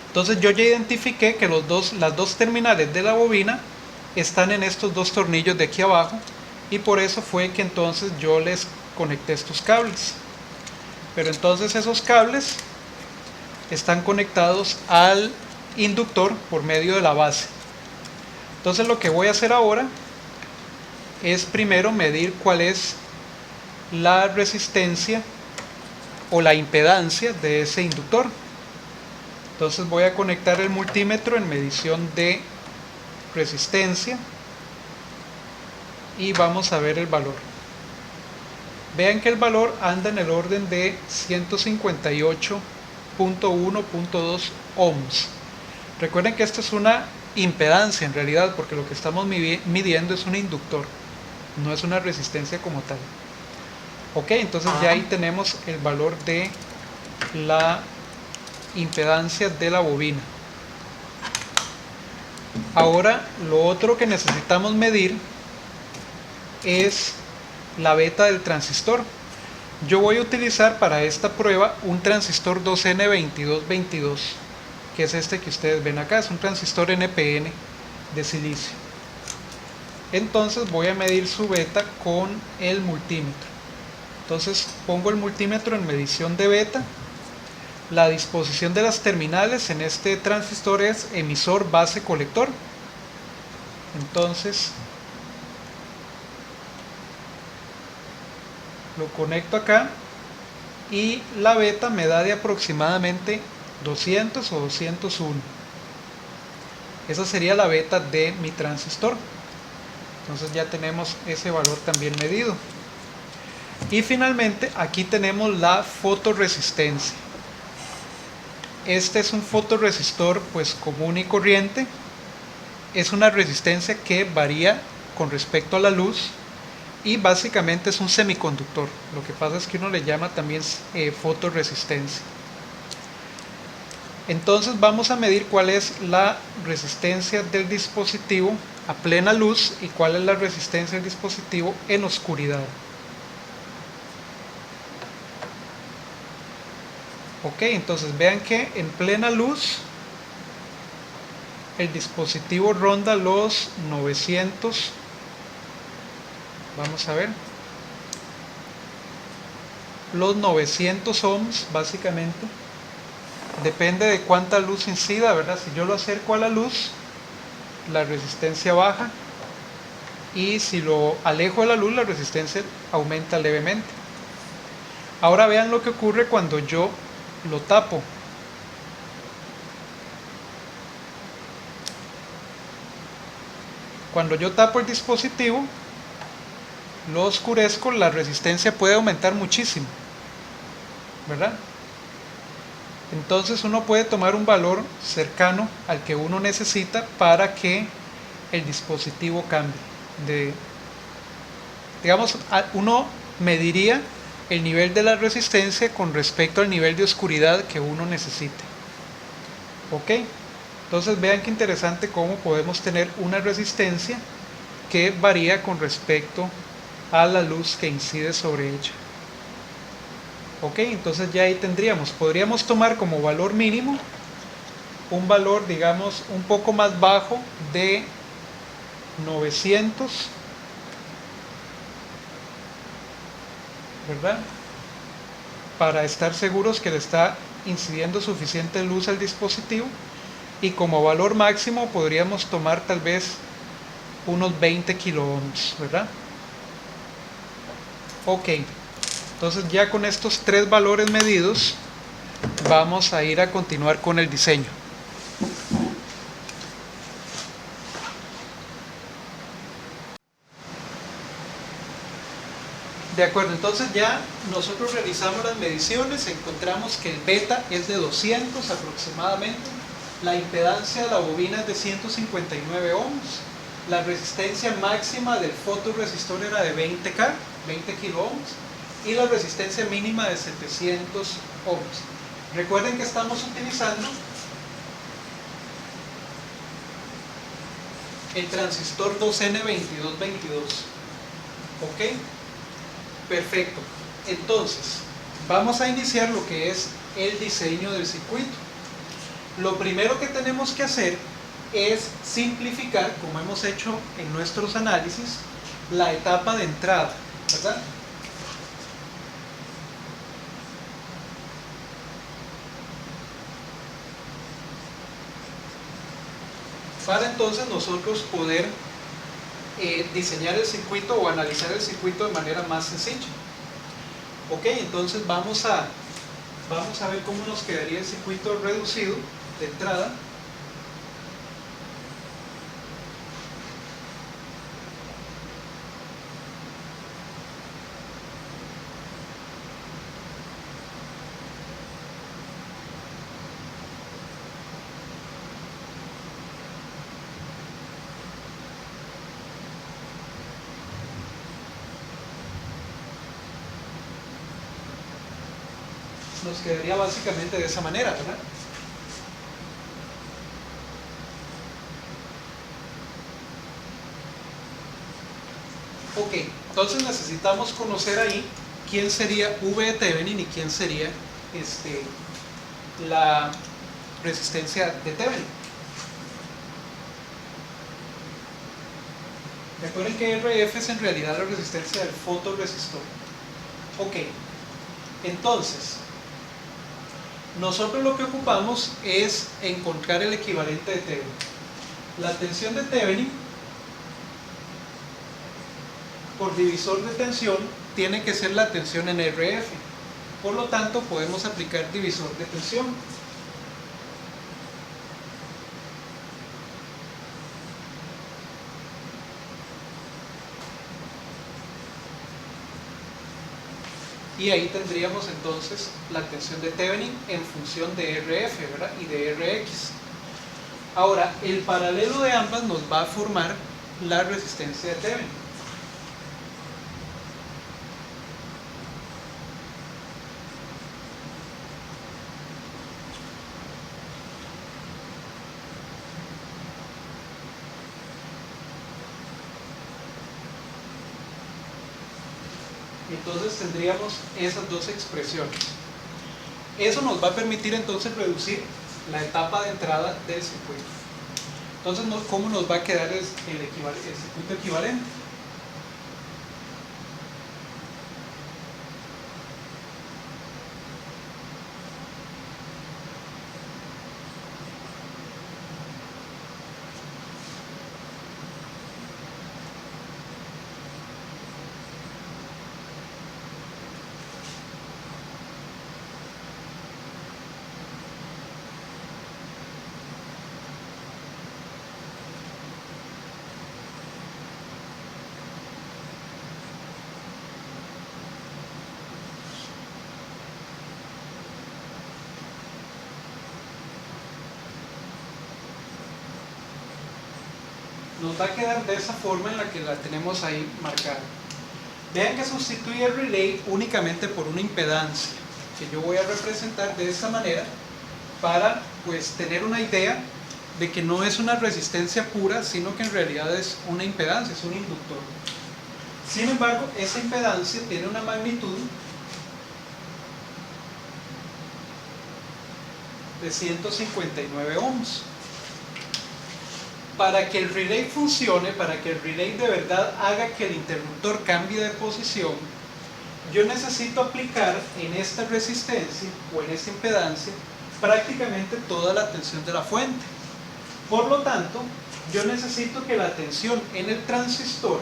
Entonces yo ya identifiqué que las dos terminales de la bobina están en estos 2 tornillos de aquí abajo y por eso fue que entonces yo les conecté estos cables. Pero entonces esos cables están conectados al inductor por medio de la base. Entonces lo que voy a hacer ahora es primero medir cuál es la resistencia o la impedancia de ese inductor. Entonces voy a conectar el multímetro en medición de resistencia y vamos a ver el valor. Vean que el valor anda en el orden de 158.1.2 ohms. Recuerden que esta es una impedancia en realidad, porque lo que estamos midiendo es un inductor, no es una resistencia como tal. Ok, entonces ya ahí tenemos el valor de la impedancia de la bobina. Ahora lo otro que necesitamos medir es la beta del transistor. Yo voy a utilizar para esta prueba un transistor 2N2222, que es este que ustedes ven acá, es un transistor NPN de silicio. Entonces voy a medir su beta con el multímetro. Entonces pongo el multímetro en medición de beta. La disposición de las terminales en este transistor es emisor, base, colector. Entonces lo conecto acá y la beta me da de aproximadamente 200 o 201. Esa sería la beta de mi transistor. Entonces ya tenemos ese valor también medido. Y finalmente aquí tenemos la fotorresistencia. Este es un fotorresistor pues común y corriente. Es una resistencia que varía con respecto a la luz y básicamente es un semiconductor. Lo que pasa es que uno le llama también fotorresistencia. Entonces vamos a medir cuál es la resistencia del dispositivo a plena luz y cuál es la resistencia del dispositivo en oscuridad. Ok, entonces vean que en plena luz el dispositivo ronda los 900, vamos a ver, los 900 ohms básicamente. Depende de cuánta luz incida, ¿verdad? Si yo lo acerco a la luz, la resistencia baja, y si lo alejo de la luz, la resistencia aumenta levemente. Ahora vean lo que ocurre cuando yo lo tapo. Cuando yo tapo el dispositivo, lo oscurezco, la resistencia puede aumentar muchísimo, ¿verdad? Entonces uno puede tomar un valor cercano al que uno necesita para que el dispositivo cambie. Digamos, uno mediría el nivel de la resistencia con respecto al nivel de oscuridad que uno necesite. Ok, entonces vean qué interesante cómo podemos tener una resistencia que varía con respecto a la luz que incide sobre ella. Ok, entonces ya ahí podríamos tomar como valor mínimo un valor, digamos, un poco más bajo de 900, ¿verdad? Para estar seguros que le está incidiendo suficiente luz al dispositivo, y como valor máximo podríamos tomar tal vez unos 20 kilo ohms, ¿verdad? Ok, entonces ya con estos tres valores medidos vamos a ir a continuar con el diseño. De acuerdo, entonces ya nosotros realizamos las mediciones, encontramos que el beta es de 200 aproximadamente, la impedancia de la bobina es de 159 ohms, la resistencia máxima del fotorresistor era de 20 kilo ohms, y la resistencia mínima de 700 ohms. Recuerden que estamos utilizando el transistor 2N2222. ¿Ok? Perfecto. Entonces, vamos a iniciar lo que es el diseño del circuito. Lo primero que tenemos que hacer es simplificar, como hemos hecho en nuestros análisis, la etapa de entrada, ¿verdad? para entonces nosotros poder diseñar el circuito o analizar el circuito de manera más sencilla. Ok, entonces vamos a ver cómo nos quedaría el circuito reducido de entrada. Nos quedaría básicamente de esa manera, ¿verdad? Ok, entonces necesitamos conocer ahí quién sería V de Thevenin y quién sería la resistencia de Thevenin. Recuerden que RF es en realidad la resistencia del fotorresistor. Ok, entonces nosotros lo que ocupamos es encontrar el equivalente de Thevenin. La tensión de Thevenin por divisor de tensión tiene que ser la tensión en RF. Por lo tanto, podemos aplicar divisor de tensión. Y ahí tendríamos entonces la tensión de Thevenin en función de RF, ¿verdad? Y de RX. Ahora, el paralelo de ambas nos va a formar la resistencia de Thevenin. Entonces tendríamos esas dos expresiones. Eso nos va a permitir entonces reducir la etapa de entrada del circuito. Entonces, ¿cómo nos va a quedar el circuito equivalente? Nos va a quedar de esa forma en la que la tenemos ahí marcada. Vean que sustituye el relay únicamente por una impedancia, que yo voy a representar de esta manera para pues tener una idea de que no es una resistencia pura, sino que en realidad es una impedancia, es un inductor. Sin embargo, esa impedancia tiene una magnitud de 159 ohms. Para que el relay funcione, para que el relay de verdad haga que el interruptor cambie de posición, yo necesito aplicar en esta resistencia o en esta impedancia prácticamente toda la tensión de la fuente. Por lo tanto, yo necesito que la tensión en el transistor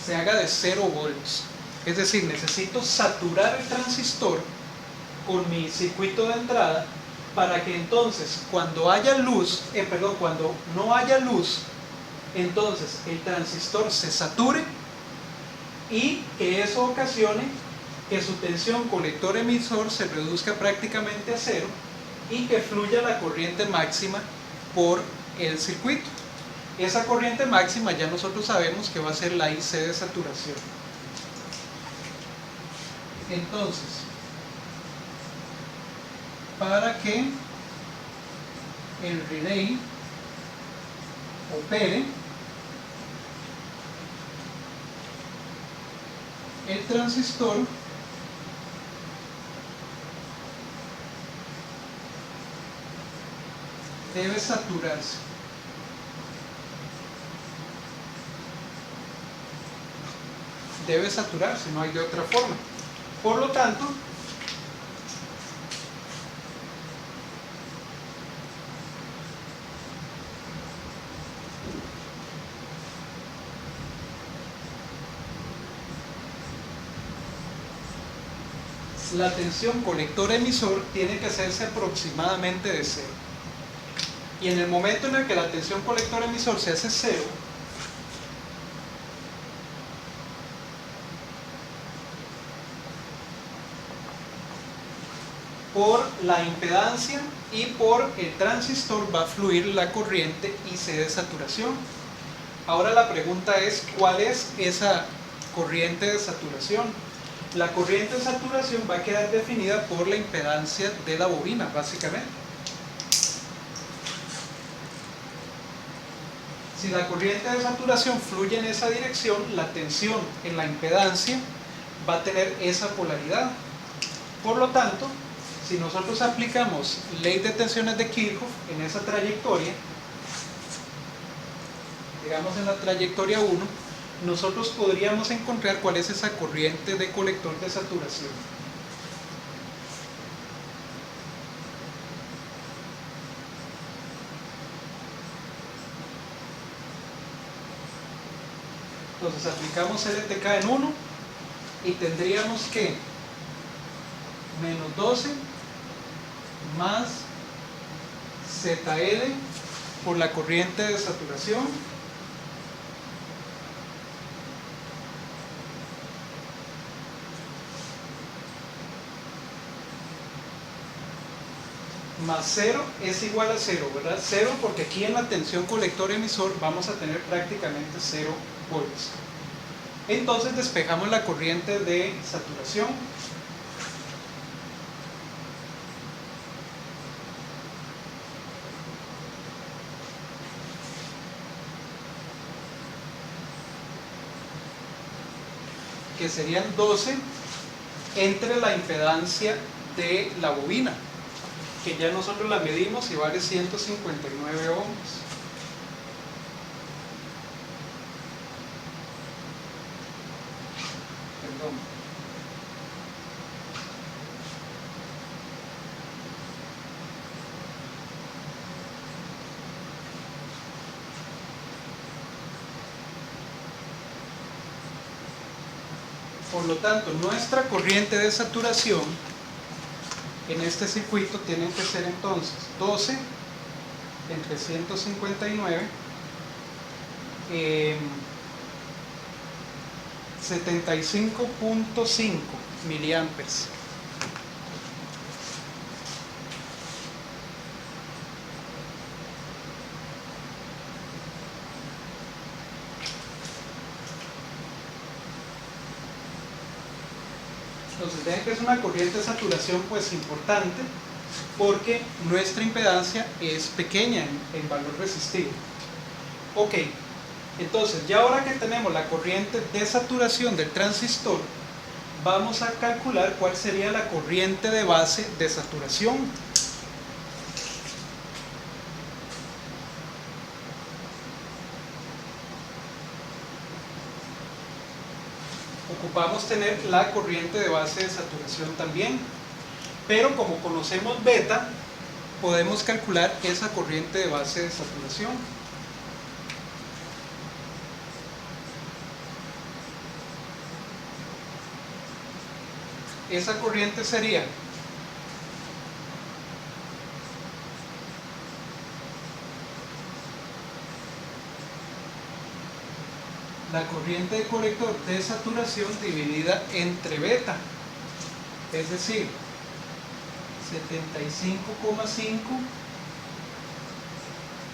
se haga de 0 volts. Es decir, necesito saturar el transistor con mi circuito de entrada para que entonces cuando cuando no haya luz, entonces el transistor se sature y que eso ocasione que su tensión colector-emisor se reduzca prácticamente a 0 y que fluya la corriente máxima por el circuito. Esa corriente máxima ya nosotros sabemos que va a ser la IC de saturación. Entonces, para que el relay opere, el transistor debe saturarse. Debe saturarse, no hay de otra forma. Por lo tanto, la tensión colector-emisor tiene que hacerse aproximadamente de cero. Y en el momento en el que la tensión colector-emisor se hace cero, por la impedancia y por el transistor va a fluir la corriente IC de saturación. Ahora la pregunta es, ¿cuál es esa corriente de saturación? La corriente de saturación va a quedar definida por la impedancia de la bobina, básicamente. Si la corriente de saturación fluye en esa dirección, la tensión en la impedancia va a tener esa polaridad. Por lo tanto, si nosotros aplicamos ley de tensiones de Kirchhoff en esa trayectoria, digamos en la trayectoria 1, nosotros podríamos encontrar cuál es esa corriente de colector de saturación. Entonces aplicamos LTK en 1 y tendríamos que menos 12 más ZL por la corriente de saturación más 0 es igual a 0, ¿verdad? 0 porque aquí en la tensión colector-emisor vamos a tener prácticamente 0 volts. Entonces despejamos la corriente de saturación. Que serían 12 entre la impedancia de la bobina, que ya nosotros la medimos y vale 159 ohms. Perdón. Por lo tanto, nuestra corriente de saturación en este circuito tiene que ser entonces 12 entre 159 75.5 miliamperes. Entonces vean que es una corriente de saturación pues importante porque nuestra impedancia es pequeña en valor resistivo. Ok, entonces ya ahora que tenemos la corriente de saturación del transistor, vamos a calcular cuál sería la corriente de base de saturación. Ocupamos tener la corriente de base de saturación también, pero como conocemos beta, podemos calcular esa corriente de base de saturación. Esa corriente sería la corriente de colector de saturación dividida entre beta, es decir, 75,5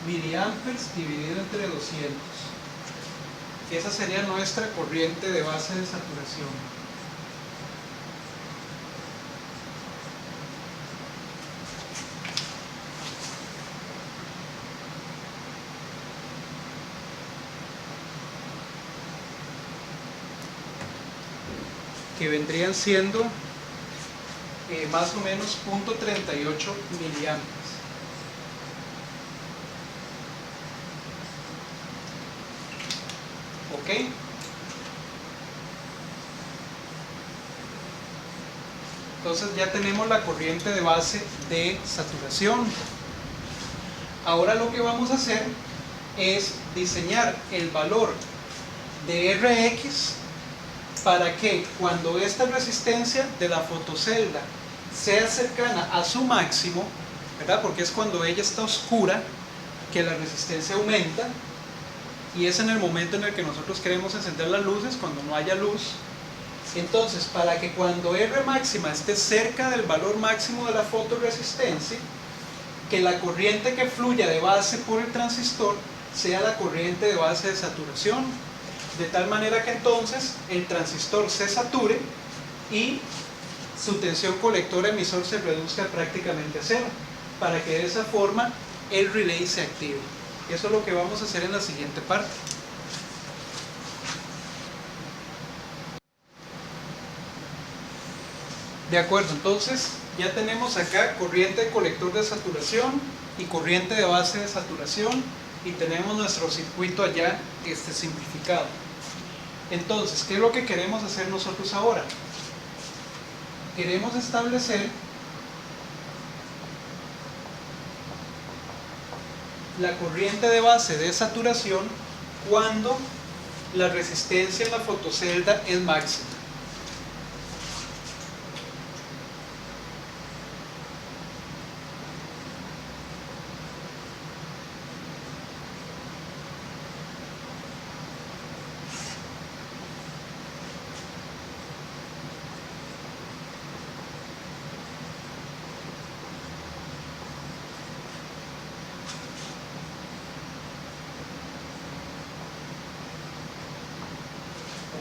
miliamperes dividido entre 200. Esa sería nuestra corriente de base de saturación. Que vendrían siendo más o menos 0.38 miliamperes. ¿Ok? Entonces ya tenemos la corriente de base de saturación. Ahora lo que vamos a hacer es diseñar el valor de Rx para que cuando esta resistencia de la fotocelda sea cercana a su máximo, ¿verdad? Porque es cuando ella está oscura que la resistencia aumenta, y es en el momento en el que nosotros queremos encender las luces, cuando no haya luz. Entonces, para que cuando R máxima esté cerca del valor máximo de la fotoresistencia, que la corriente que fluya de base por el transistor sea la corriente de base de saturación, de tal manera que entonces el transistor se sature y su tensión colector emisor se reduzca prácticamente a cero, para que de esa forma el relay se active. Eso es lo que vamos a hacer en la siguiente parte. De acuerdo, entonces ya tenemos acá corriente de colector de saturación y corriente de base de saturación, y tenemos nuestro circuito allá simplificado. Entonces, ¿qué es lo que queremos hacer nosotros ahora? Queremos establecer la corriente de base de saturación cuando la resistencia en la fotocelda es máxima.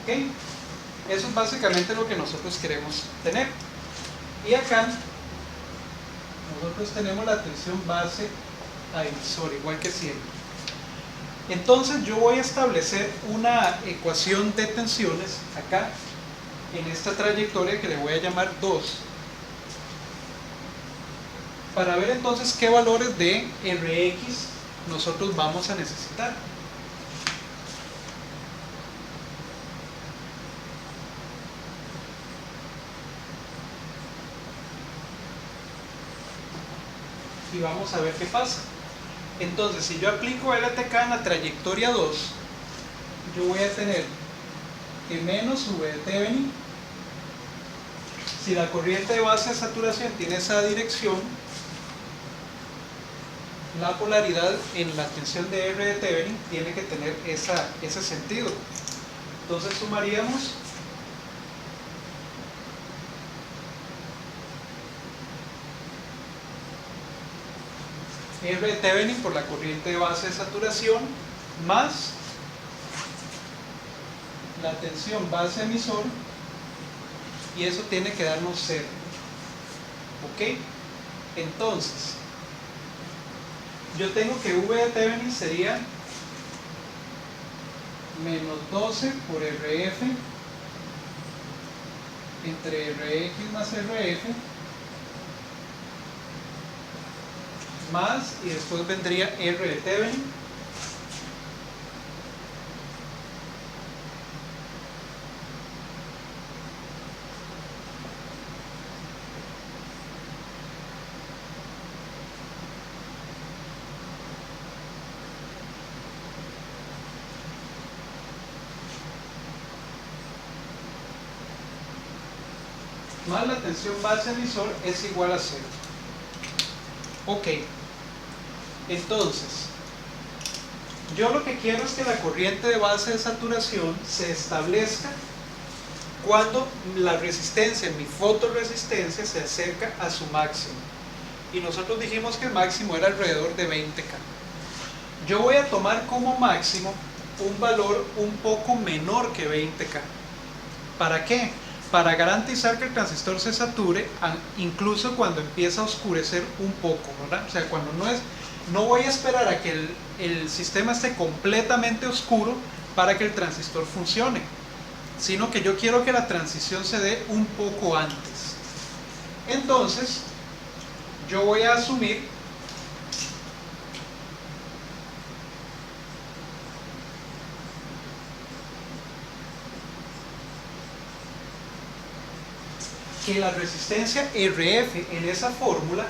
¿Ok? Eso es básicamente lo que nosotros queremos tener. Y acá nosotros tenemos la tensión base a emisor, igual que siempre. Entonces yo voy a establecer una ecuación de tensiones acá en esta trayectoria que le voy a llamar 2, para ver entonces qué valores de Rx nosotros vamos a necesitar. Y vamos a ver qué pasa. Entonces, si yo aplico LTK en la trayectoria 2, yo voy a tener que menos V de Thevenin, si la corriente de base de saturación tiene esa dirección, la polaridad en la tensión de R de Thevenin tiene que tener ese sentido. Entonces sumaríamos R de Thevenin por la corriente de base de saturación más la tensión base emisor, y eso tiene que darnos 0. ¿Ok? Entonces, yo tengo que V de Thevenin sería menos 12 por RF entre Rx más Rf, más, y después vendría R de Thevenin más la tensión base emisor es igual a 0. Ok, entonces yo lo que quiero es que la corriente de base de saturación se establezca cuando la resistencia, mi fotoresistencia, se acerca a su máximo, y nosotros dijimos que el máximo era alrededor de 20K. Yo voy a tomar como máximo un valor un poco menor que 20K. ¿Para qué? Para garantizar que el transistor se sature incluso cuando empieza a oscurecer un poco, ¿verdad? O sea, cuando no voy a esperar a que el sistema esté completamente oscuro para que el transistor funcione, sino que yo quiero que la transición se dé un poco antes. Entonces, yo voy a asumir que la resistencia RF en esa fórmula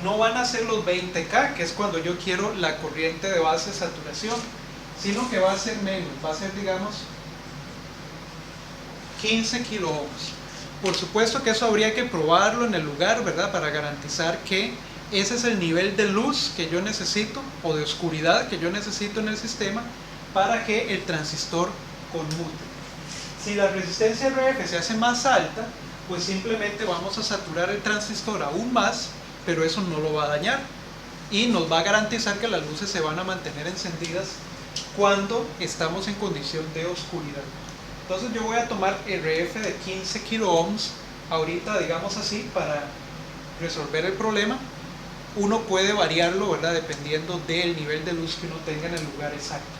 no van a ser los 20K, que es cuando yo quiero la corriente de base de saturación, sino que va a ser menos, va a ser, digamos, 15 kilo ohms. Por supuesto que eso habría que probarlo en el lugar, ¿verdad? Para garantizar que ese es el nivel de luz que yo necesito o de oscuridad que yo necesito en el sistema para que el transistor conmute. Si la resistencia RF se hace más alta, pues simplemente vamos a saturar el transistor aún más, pero eso no lo va a dañar y nos va a garantizar que las luces se van a mantener encendidas cuando estamos en condición de oscuridad. Entonces yo voy a tomar RF de 15 kilo ohms ahorita, digamos así, para resolver el problema. Uno puede variarlo, ¿verdad?, dependiendo del nivel de luz que uno tenga en el lugar exacto.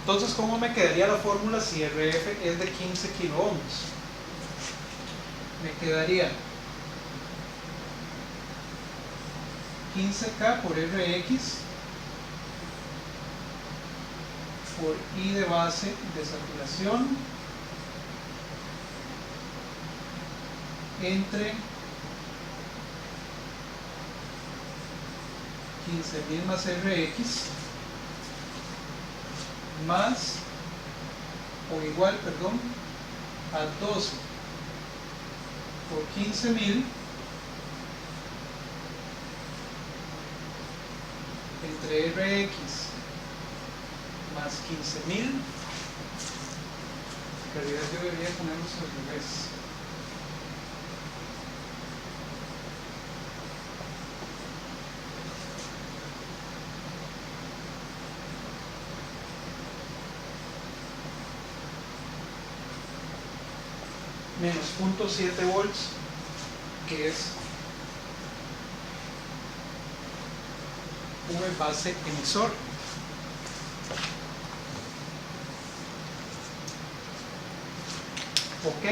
Entonces, ¿cómo me quedaría la fórmula si RF es de 15 kilo ohms? Me quedaría 15K por Rx por I de base de saturación entre 15.000 más Rx más o igual, perdón, a 12 por 15.000 entre Rx más 15.000. En realidad yo debería ponerlos al revés. Menos 0.7 volts, que es V base emisor. Ok,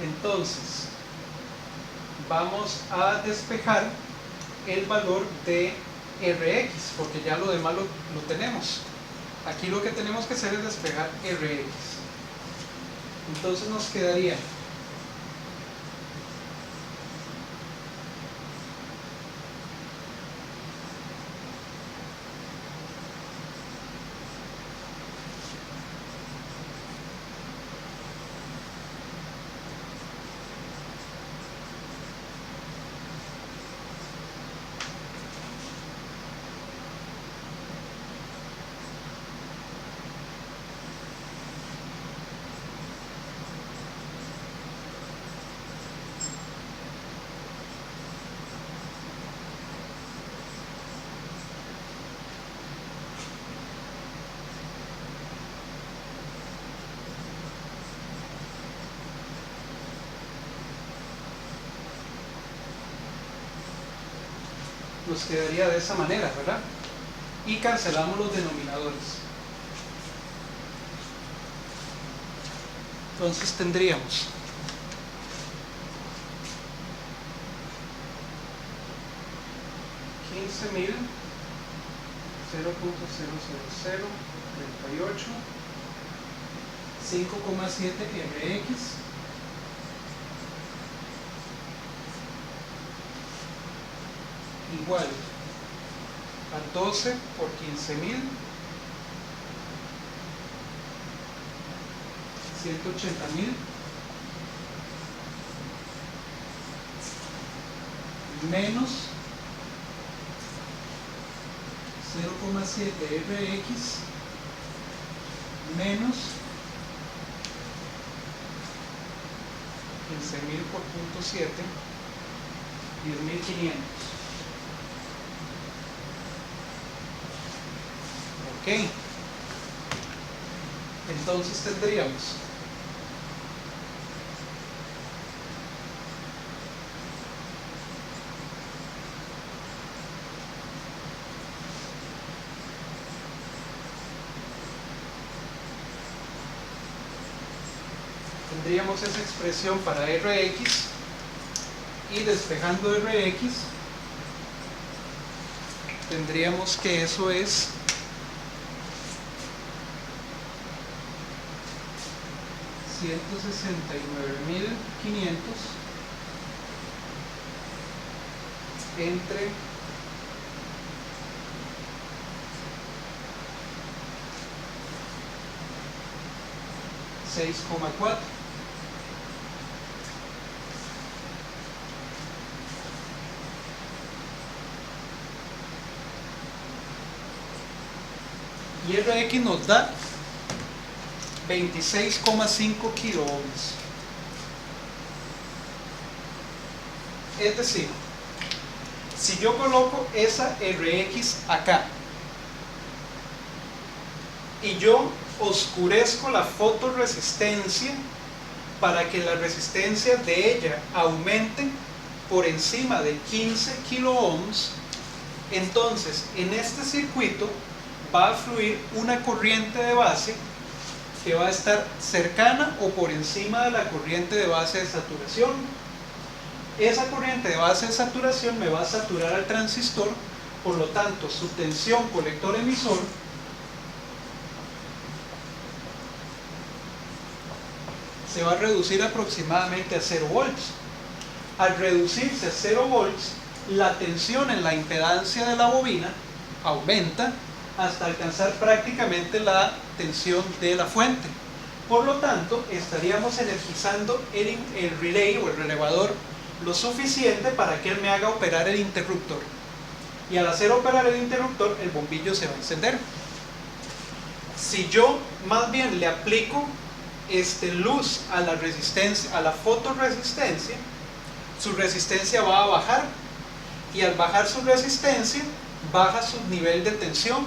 entonces vamos a despejar el valor de Rx, porque ya lo demás lo tenemos. Aquí lo que tenemos que hacer es despejar Rx. Entonces nos quedaría nos quedaría de esa manera, ¿verdad? Y cancelamos los denominadores. Entonces tendríamos 15.000, 0.00038, 5,7 Rx igual a 12 por 15.000, 180.000 menos 0,7 Rx menos 15.000 por 0.7, 10.500. Ok, entonces tendríamos esa expresión para Rx y despejando Rx tendríamos que eso es 169.500 entre 0,7 26,4. Y Rx nos da 26,5 kiloohms. Es decir, si yo coloco esa Rx acá y yo oscurezco la fotoresistencia para que la resistencia de ella aumente por encima de 15 kiloohms, entonces en este circuito va a fluir una corriente de base que va a estar cercana o por encima de la corriente de base de saturación. Esa corriente de base de saturación me va a saturar al transistor, por lo tanto su tensión colector-emisor se va a reducir aproximadamente a 0 volts. Al reducirse a 0 volts, la tensión en la impedancia de la bobina aumenta hasta alcanzar prácticamente la tensión de la fuente. Por lo tanto, estaríamos energizando el relay o el relevador lo suficiente para que él me haga operar el interruptor. Y al hacer operar el interruptor, el bombillo se va a encender. Si yo más bien le aplico luz a la resistencia, a la fotoresistencia, su resistencia va a bajar, y al bajar su resistencia baja su nivel de tensión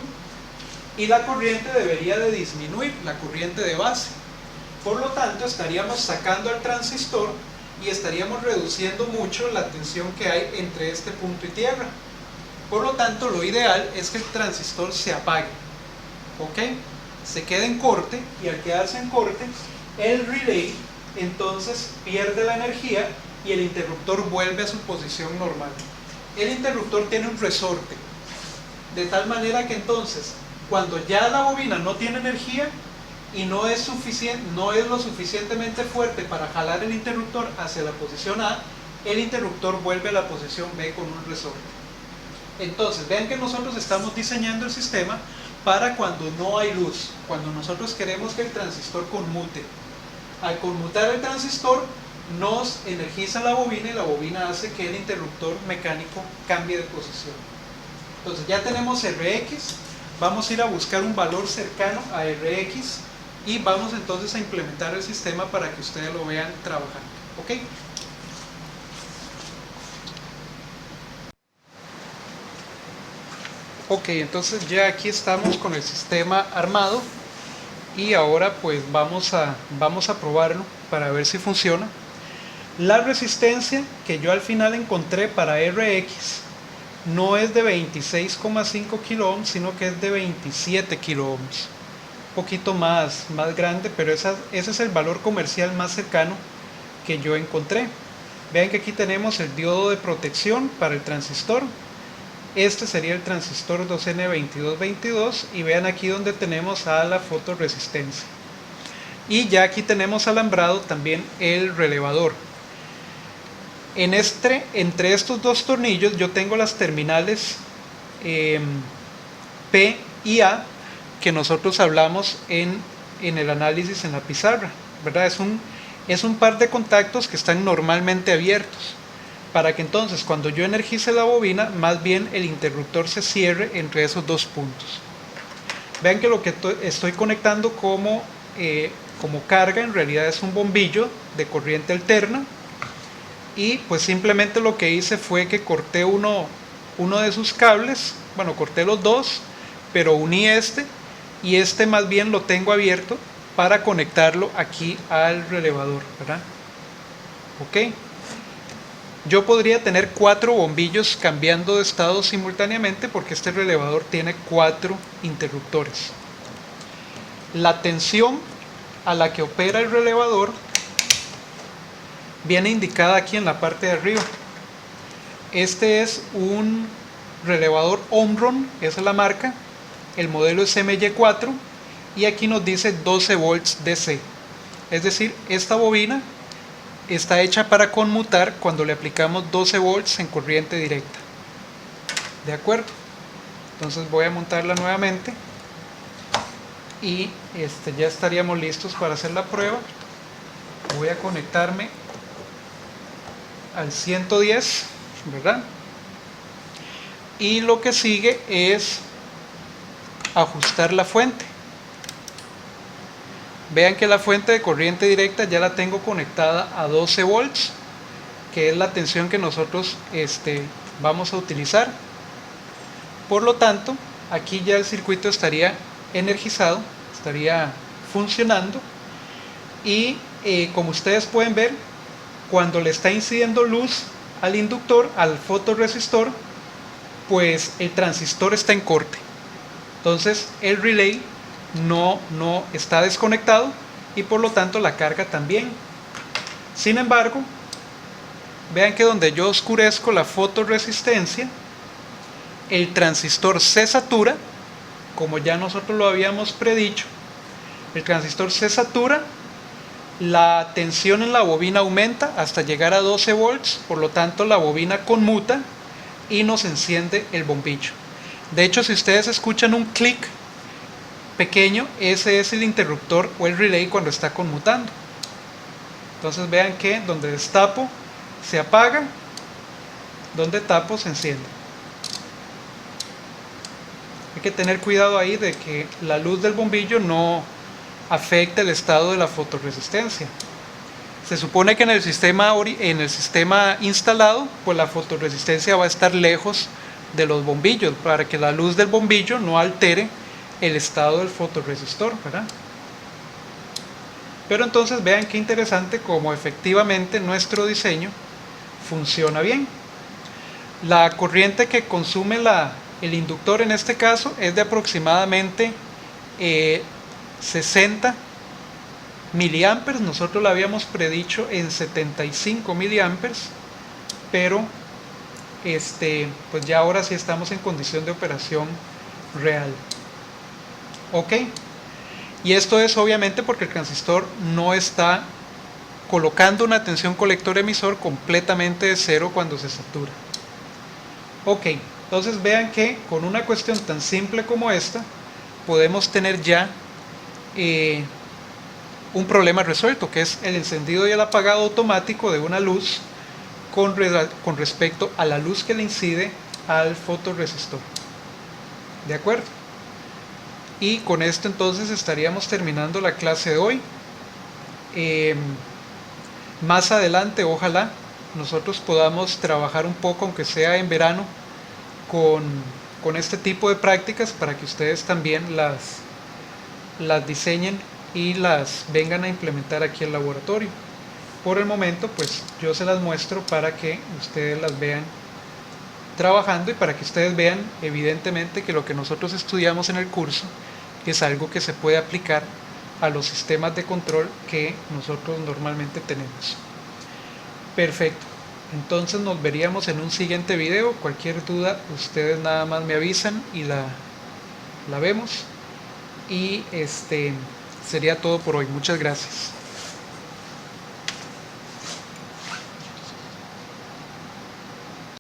y la corriente debería de disminuir, la corriente de base. Por lo tanto, estaríamos sacando al transistor y estaríamos reduciendo mucho la tensión que hay entre este punto y tierra. Por lo tanto, lo ideal es que el transistor se apague, ¿ok? Se quede en corte, y al quedarse en corte, el relay entonces pierde la energía y el interruptor vuelve a su posición normal. El interruptor tiene un resorte, de tal manera que entonces, cuando ya la bobina no tiene energía y no es lo suficientemente fuerte para jalar el interruptor hacia la posición A, el interruptor vuelve a la posición B con un resorte. Entonces, vean que nosotros estamos diseñando el sistema para cuando no hay luz, cuando nosotros queremos que el transistor conmute. Al conmutar el transistor, nos energiza la bobina y la bobina hace que el interruptor mecánico cambie de posición. Entonces ya tenemos Rx, vamos a ir a buscar un valor cercano a Rx y vamos entonces a implementar el sistema para que ustedes lo vean trabajando. ¿Ok? Ok, entonces ya aquí estamos con el sistema armado y ahora pues vamos a probarlo para ver si funciona. La resistencia que yo al final encontré para Rx no es de 26,5 kiloohms, sino que es de 27 kiloohms. Un poquito más grande, pero ese es el valor comercial más cercano que yo encontré. Vean que aquí tenemos el diodo de protección para el transistor. Este sería el transistor 2N2222 y vean aquí donde tenemos a la fotoresistencia. Y ya aquí tenemos alambrado también el relevador. Entre estos dos tornillos yo tengo las terminales P y A que nosotros hablamos en el análisis en la pizarra, ¿verdad? Es un par de contactos que están normalmente abiertos, para que entonces cuando yo energice la bobina, más bien el interruptor se cierre entre esos dos puntos. Vean que lo que estoy conectando como carga en realidad es un bombillo de corriente alterna, y pues simplemente lo que hice fue que corté uno de sus cables, bueno, corté los dos, pero uní y más bien lo tengo abierto para conectarlo aquí al relevador, ¿verdad? Ok. Yo podría tener 4 bombillos cambiando de estado simultáneamente porque este relevador tiene 4 interruptores. La tensión a la que opera el relevador viene indicada aquí en la parte de arriba. Este es un relevador Omron, esa es la marca, el modelo es MY4 y aquí nos dice 12 volts DC. Es decir, esta bobina está hecha para conmutar cuando le aplicamos 12 volts en corriente directa. ¿De acuerdo? Entonces voy a montarla nuevamente. y ya estaríamos listos para hacer la prueba. Voy a conectarme al 110, ¿verdad? Y lo que sigue es ajustar la fuente. Vean que la fuente de corriente directa ya la tengo conectada a 12 volts, que es la tensión que nosotros vamos a utilizar. Por lo tanto, aquí ya el circuito estaría energizado, estaría funcionando, y como ustedes pueden ver, cuando le está incidiendo luz al inductor, al fotorresistor, pues el transistor está en corte. Entonces el relay no está desconectado y por lo tanto la carga también. Sin embargo, vean que donde yo oscurezco la fotorresistencia, el transistor se satura, como ya nosotros lo habíamos predicho. El transistor se satura, la tensión en la bobina aumenta hasta llegar a 12 volts, por lo tanto la bobina conmuta y nos enciende el bombillo. De hecho, si ustedes escuchan un clic pequeño, ese es el interruptor o el relay cuando está conmutando. Entonces vean que donde destapo se apaga, donde tapo se enciende. Hay que tener cuidado ahí de que la luz del bombillo no afecte el estado de la fotorresistencia. Se supone que en el sistema instalado, pues la fotorresistencia va a estar lejos de los bombillos para que la luz del bombillo no altere el estado del fotorresistor, ¿verdad? Pero entonces vean qué interesante como efectivamente nuestro diseño funciona bien. La corriente que consume el inductor en este caso es de aproximadamente 60 miliamperes. Nosotros lo habíamos predicho en 75 miliamperes, pero pues ya ahora sí estamos en condición de operación real. Ok, y esto es obviamente porque el transistor no está colocando una tensión colector emisor completamente de cero cuando se satura. Ok, entonces vean que con una cuestión tan simple como esta podemos tener ya un problema resuelto, que es el encendido y el apagado automático de una luz con respecto a la luz que le incide al fotorresistor. ¿De acuerdo? Y con esto entonces estaríamos terminando la clase de hoy. Más adelante, ojalá nosotros podamos trabajar un poco, aunque sea en verano, con este tipo de prácticas para que ustedes también las diseñen y las vengan a implementar aquí en el laboratorio. Por el momento, pues yo se las muestro para que ustedes las vean trabajando y para que ustedes vean evidentemente que lo que nosotros estudiamos en el curso es algo que se puede aplicar a los sistemas de control que nosotros normalmente tenemos. Perfecto, entonces nos veríamos en un siguiente video. Cualquier duda ustedes nada más me avisan y la vemos, y sería todo por hoy. Muchas gracias.